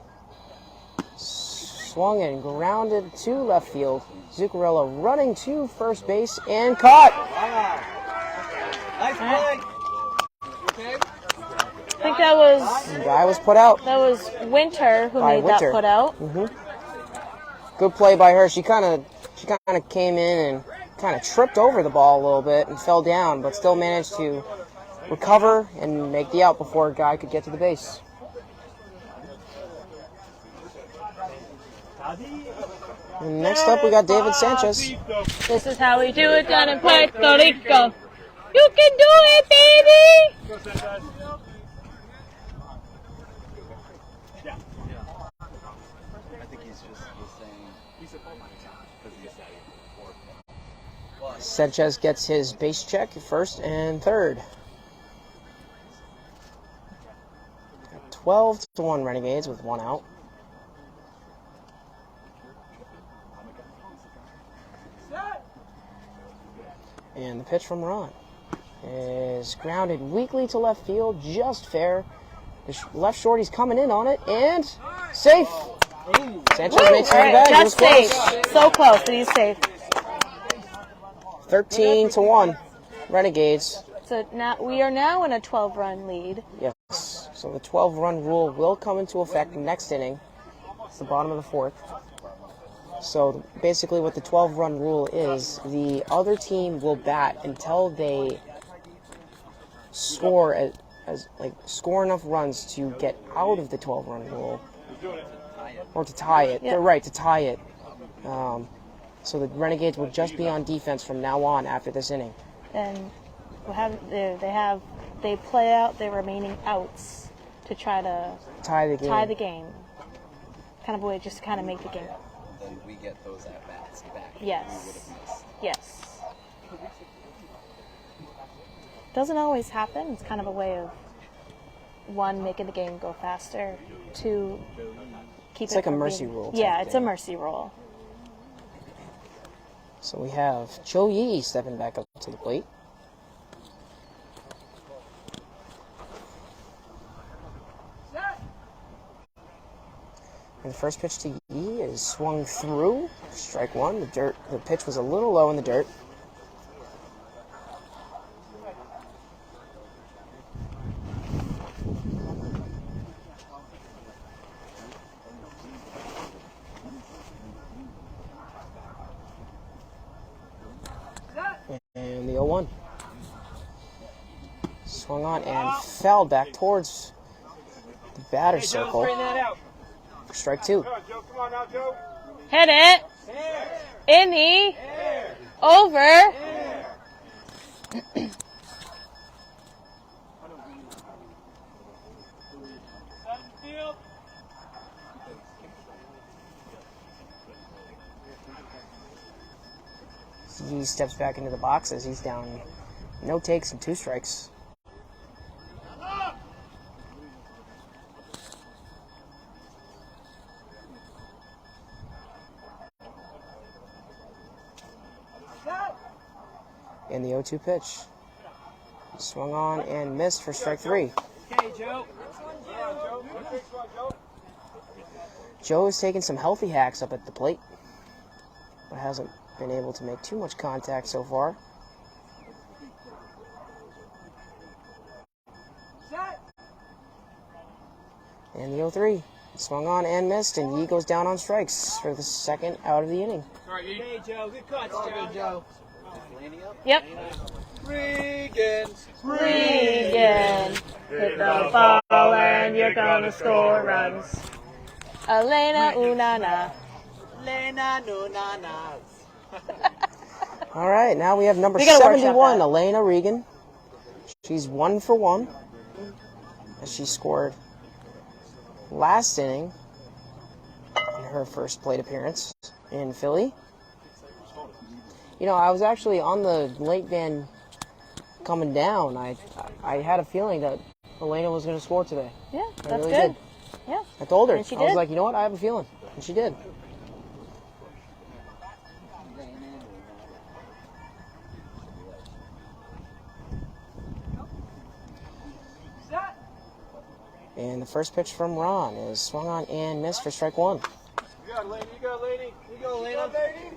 Swung and grounded to left field. Zuccarello running to first base and caught. Nice play. I think that was The guy was put out. Winter who By made Winter. that put out. Good play by her. She kind of came in and kind of tripped over the ball a little bit and fell down, but still managed to recover and make the out before a guy could get to the base. And next up, we got David Sanchez. This is how we do it down in Puerto Rico. You can do it, baby! I think he's saying he's a Sanchez gets his base check, first and third. 12-1 Renegades with one out. And the pitch from Ron is grounded weakly to left field, just fair. The left shorty's coming in on it, and safe. Sanchez makes it back. It was Just close. safe. So close, but he's safe. 13-1 Renegades. So now we are now in a 12-run lead. Yes. So the 12-run rule will come into effect next inning. It's the bottom of the fourth. So basically what the 12-run rule is, the other team will bat until they score score enough runs to get out of the 12-run rule. Or to tie it. Yeah. They're right, to tie it. So the Renegades will just be on defense from now on after this inning. And they play out their remaining outs to try to Tie the game. tie the game. Kind of a way just to kind of make the game. Then we get those at bats back. Yes. Yes. Doesn't always happen. It's kind of a way of, one, making the game go faster, two, keep It's it like a from mercy being- rule type Yeah, it's a thing. mercy rule. So we have Joe Yee stepping back up to the plate. And the first pitch to Yee is swung through. Strike one. The pitch was a little low in the dirt. And the 0-1. Swung on and fouled back towards the batter's circle. For strike two. Come on, Joe. Come on now, Joe. Hit it. In the over. He steps back into the box as he's down no takes and two strikes. And the 0-2 pitch. Swung on and missed for strike three. Okay, Joe. Come on, Joe. One, Joe. Joe's taking some healthy hacks up at the plate, but hasn't been able to make too much contact so far. And the 0-3 swung on and missed, and Yee goes down on strikes for the second out of the inning. Hey, Joe. Good cuts, Joe. Yep. Regan. Hit the ball and you're gonna score runs. Elena Unana. Lena no nanas. All right, now we have number We gotta workshop 71, that. Elena Regan. She's 1 for 1, as she scored last inning in her first plate appearance in Philly. You know, I was actually on the late van coming down. I had a feeling that Elena was going to score today. Yeah, I that's really good. did. Yeah. I told her. And she I was did. like, you know what? I have a feeling. And she did. And the first pitch from Ron is swung on and missed for strike 1. You got it, lady. You got it, lady. You go, Lena. Lady.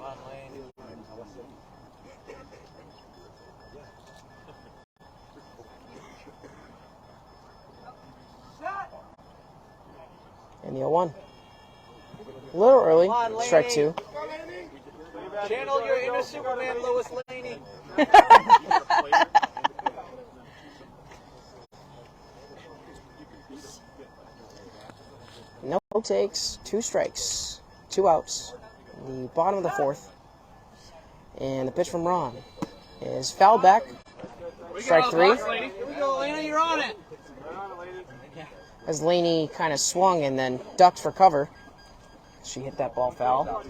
And the 0-1. A little early. Come on, Strike lady. 2. Channel your inner Superman, Lois Laney. No takes, 2 strikes, 2 outs. The bottom of the 4th. And the pitch from Ron is fouled back. Strike 3. Here we go, Lena. You're on it. As Laney kind of swung and then ducked for cover. She hit that ball foul.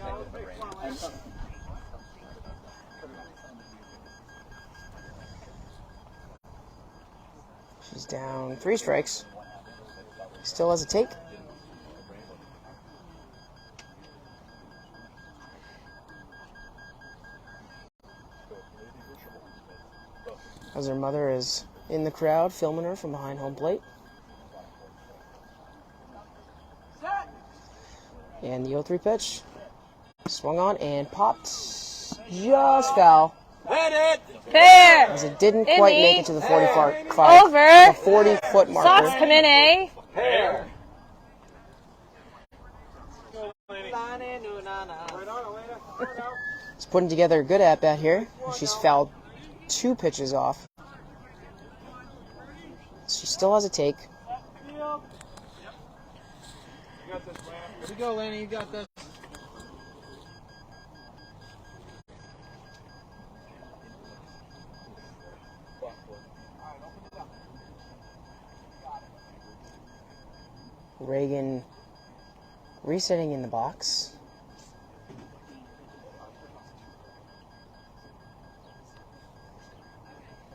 She's down 3 strikes. Still has a take. As her mother is in the crowd filming her from behind home plate. And the 0-3 pitch. Swung on and popped. Just foul. Hit it. Fair. As it didn't Indy. quite make it to the 45. Over. The 40-foot marker. Sox come in, eh? Hair. She's putting together a good at-bat here. She's fouled 2 pitches off. She still has a take. Here we go, Lena. You got this. Reagan resetting in the box.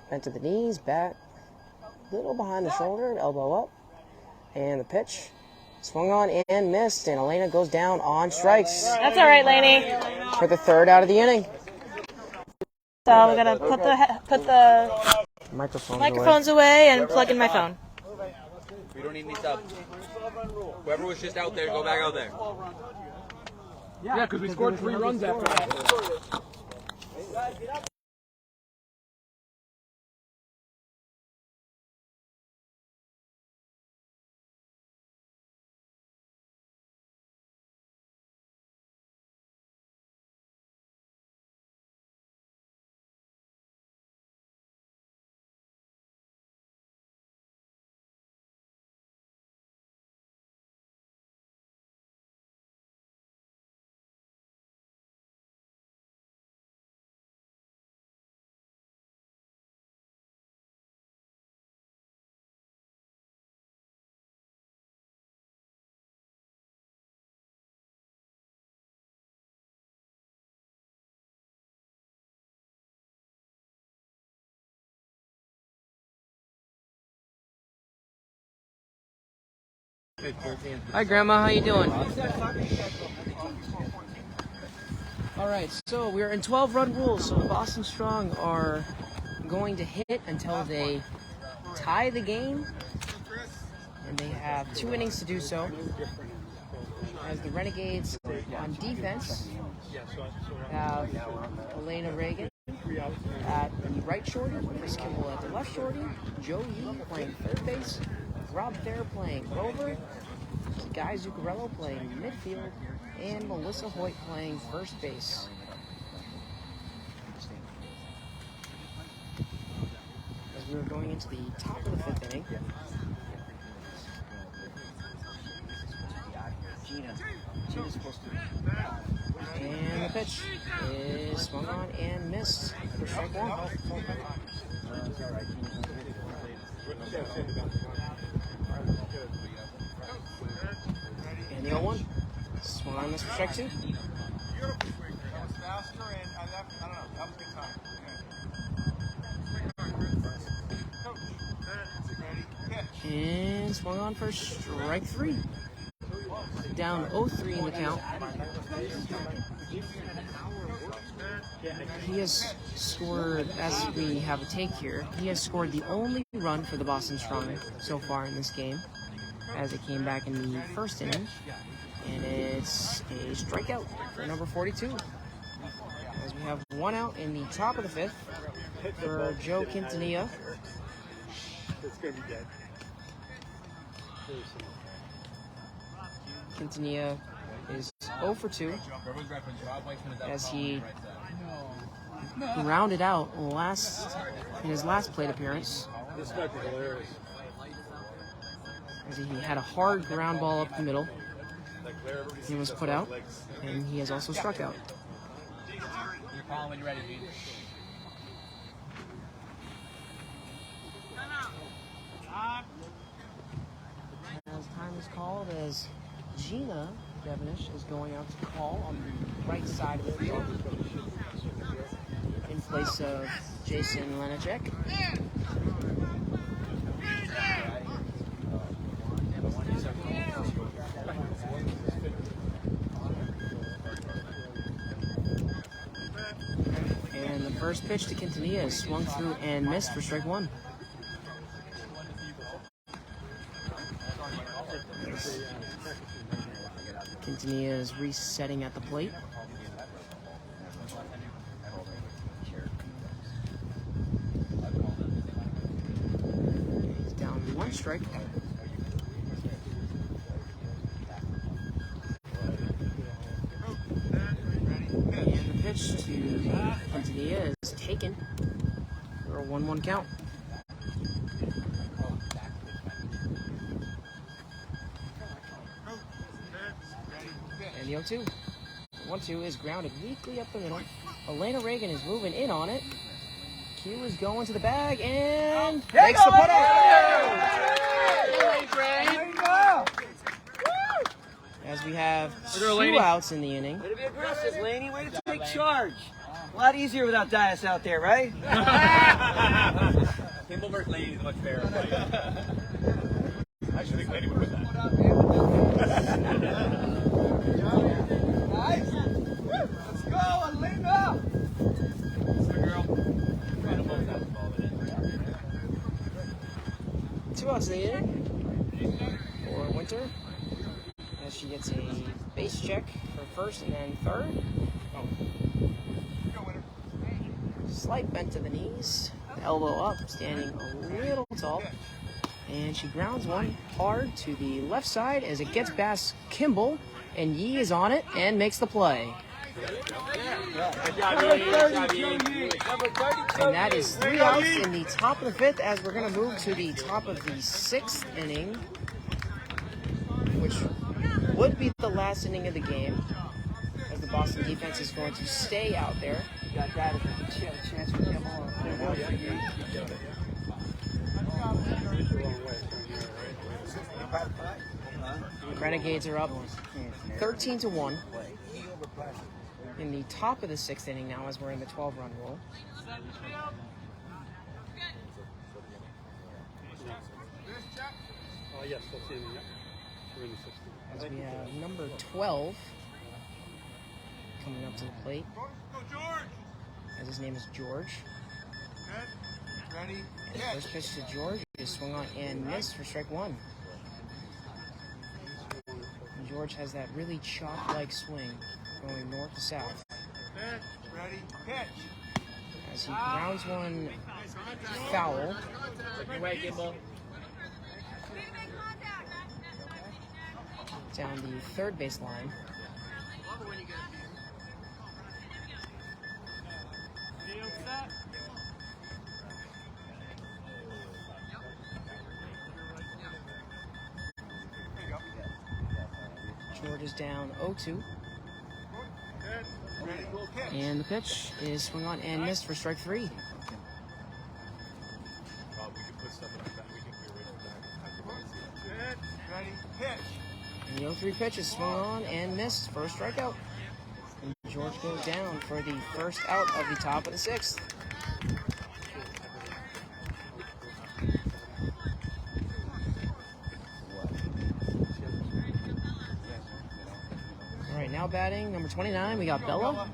Bent to the knees, back, little behind the shoulder, elbow up. And the pitch swung on and missed, and Elena goes down on strikes That's all right, Laney. for the 3rd out of the inning. So we gotta put the microphones away and plug in my phone. We don't need any subs. Whoever was just out there, go back out there. Yeah, because we scored 3 runs after that. Hi, Grandma. How you doing? All right, so we're in 12-run rules. So Boston Strong are going to hit until they tie the game, and they have 2 innings to do so. as the Renegades on defense have Elena Reagan at the right shorty, Chris Kimball at the left shorty, Joe Yee playing third base, Rob Fair playing rover, Guy Zuccarello playing midfield, and Melissa Hoyt playing first base. As we are going into the top of the fifth inning. Gina's supposed to. And the pitch is swung on and missed for strike one. And the 0-1. Swung on and missed for strike two. And swung on for strike three. Down 0-3 in the count. He has scored, as we have a take here, he has scored the only run for the Boston Strong so far in this game, as it came back in the first inning. And it's a strikeout for number 42. As we have one out in the top of the fifth for Joe Quintanilla. It's going to be dead. Quintanilla is 0 for 2 as he grounded out in his last plate appearance. This might be hilarious. As he had a hard ground ball up the middle. He was put out, and he has also struck out. You're calling when you're ready, Gene. As time is called, as Gina Devenish is going out to call on the right side of the field in place of Jason Lenacek. And the first pitch to Quintanilla is swung through and missed for strike one. Quintanilla is resetting at the plate. He's down one strike. And the pitch to Quintanilla is taken for a 1-1 count. And the 0-2. 1-2 is grounded weakly up the middle. Elena Reagan is moving in on it. Q is going to the bag and makes the putout. As we have 2 outs in the inning. Way to be aggressive, Laney. Way to take charge. A lot easier without Dias out there, right? Kimball versus Laney is much fairer. I should think Lady would win that. Nice. Let's go, Elena. Good girl. 2 outs in the inning for Winter. As she gets a base check for first and then third. Slight bent to the knees, elbow up, standing a little tall. And she grounds one hard to the left side as it gets past Kimball, and Yee is on it and makes the play. And that is 3 outs in the top of the fifth as we're going to move to the top of the 6th inning, which would be the last inning of the game, as the Boston defense is going to stay out there. You got that as a chance for Kimball. Renegades are up 13-1 in the top of the 6th inning now, as we're in the 12-run rule. Yes, that's the inning. We're in the 16th. As we have number 12 coming up to the plate, as his name is George. And the first pitch to George is swung on and missed for strike one. George has that really chop-like swing going north to south. Ready, pitch. As he grounds one foul. Down the third base line. George is down 0-2. And the pitch is swung on and missed for strike 3. Ready, pitch. And the 0-3 pitch is swung on and missed for a strikeout. And George goes down for the first out of the top of the 6th. All right, now batting number 29, we got Bella.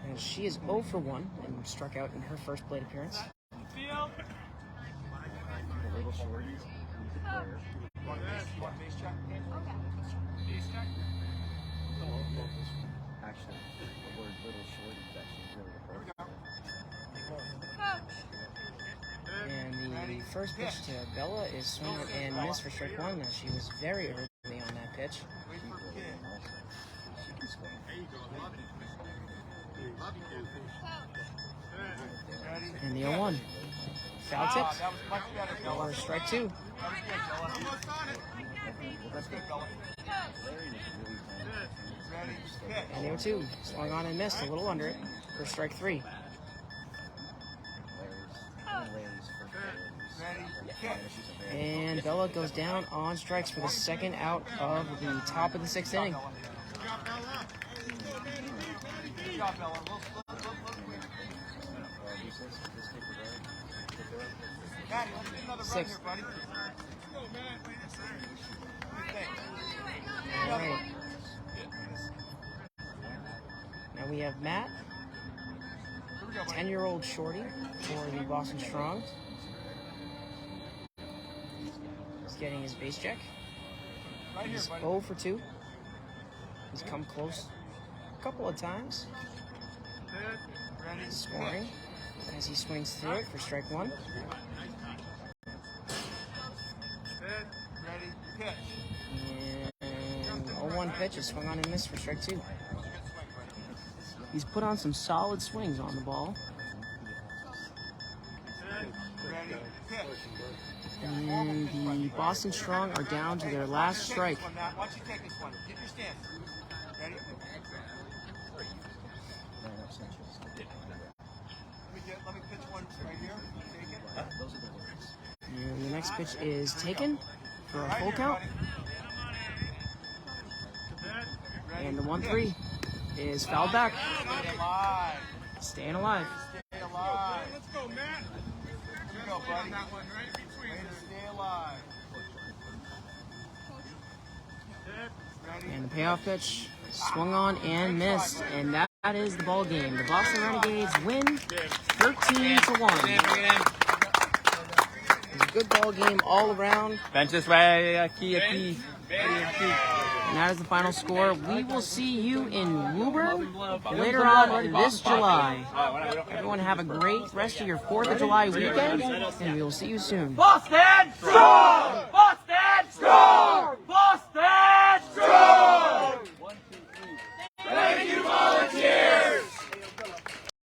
And she is 0 for 1 and struck out in her first plate appearance. Actually, the word little short is actually really And the first pitch to Bella is swung out and missed for strike 1. Now she was very early on that pitch. And the 0-1. Foul tip. Or strike 2. And the 0-2. Swung on and missed a little under it for strike 3. And Bella goes down on strikes for the second out of the top of the 6th inning. Six. All right. Now we have Matt, 10-year-old shorty for the Boston Strong. He's getting his base check. He's 0 for 2. He's come close a couple of times. Scoring as he swings through it for strike 1. And 0-1 pitch is swung on and missed for strike 2. He's put on some solid swings on the ball. And the Boston Strong are down to their last strike. Why don't you take this one? Get your stance. Ready? Let me pitch one right here. Take it. And the next pitch is taken for a full count. And the 1-3 is fouled back. Stay alive. Staying alive. Stay alive. Let's go, Matt. Here you go, buddy. Way to stay alive. And the payoff pitch swung on and missed. And that is the ball game. The Boston Renegades win 13-1. It's a good ball game all around. Bench this way, key. And that is the final score. We will see you in Woburn later on this July. Everyone have a great rest of your 4th of July weekend, and we will see you soon. Boston! Strong! Boston!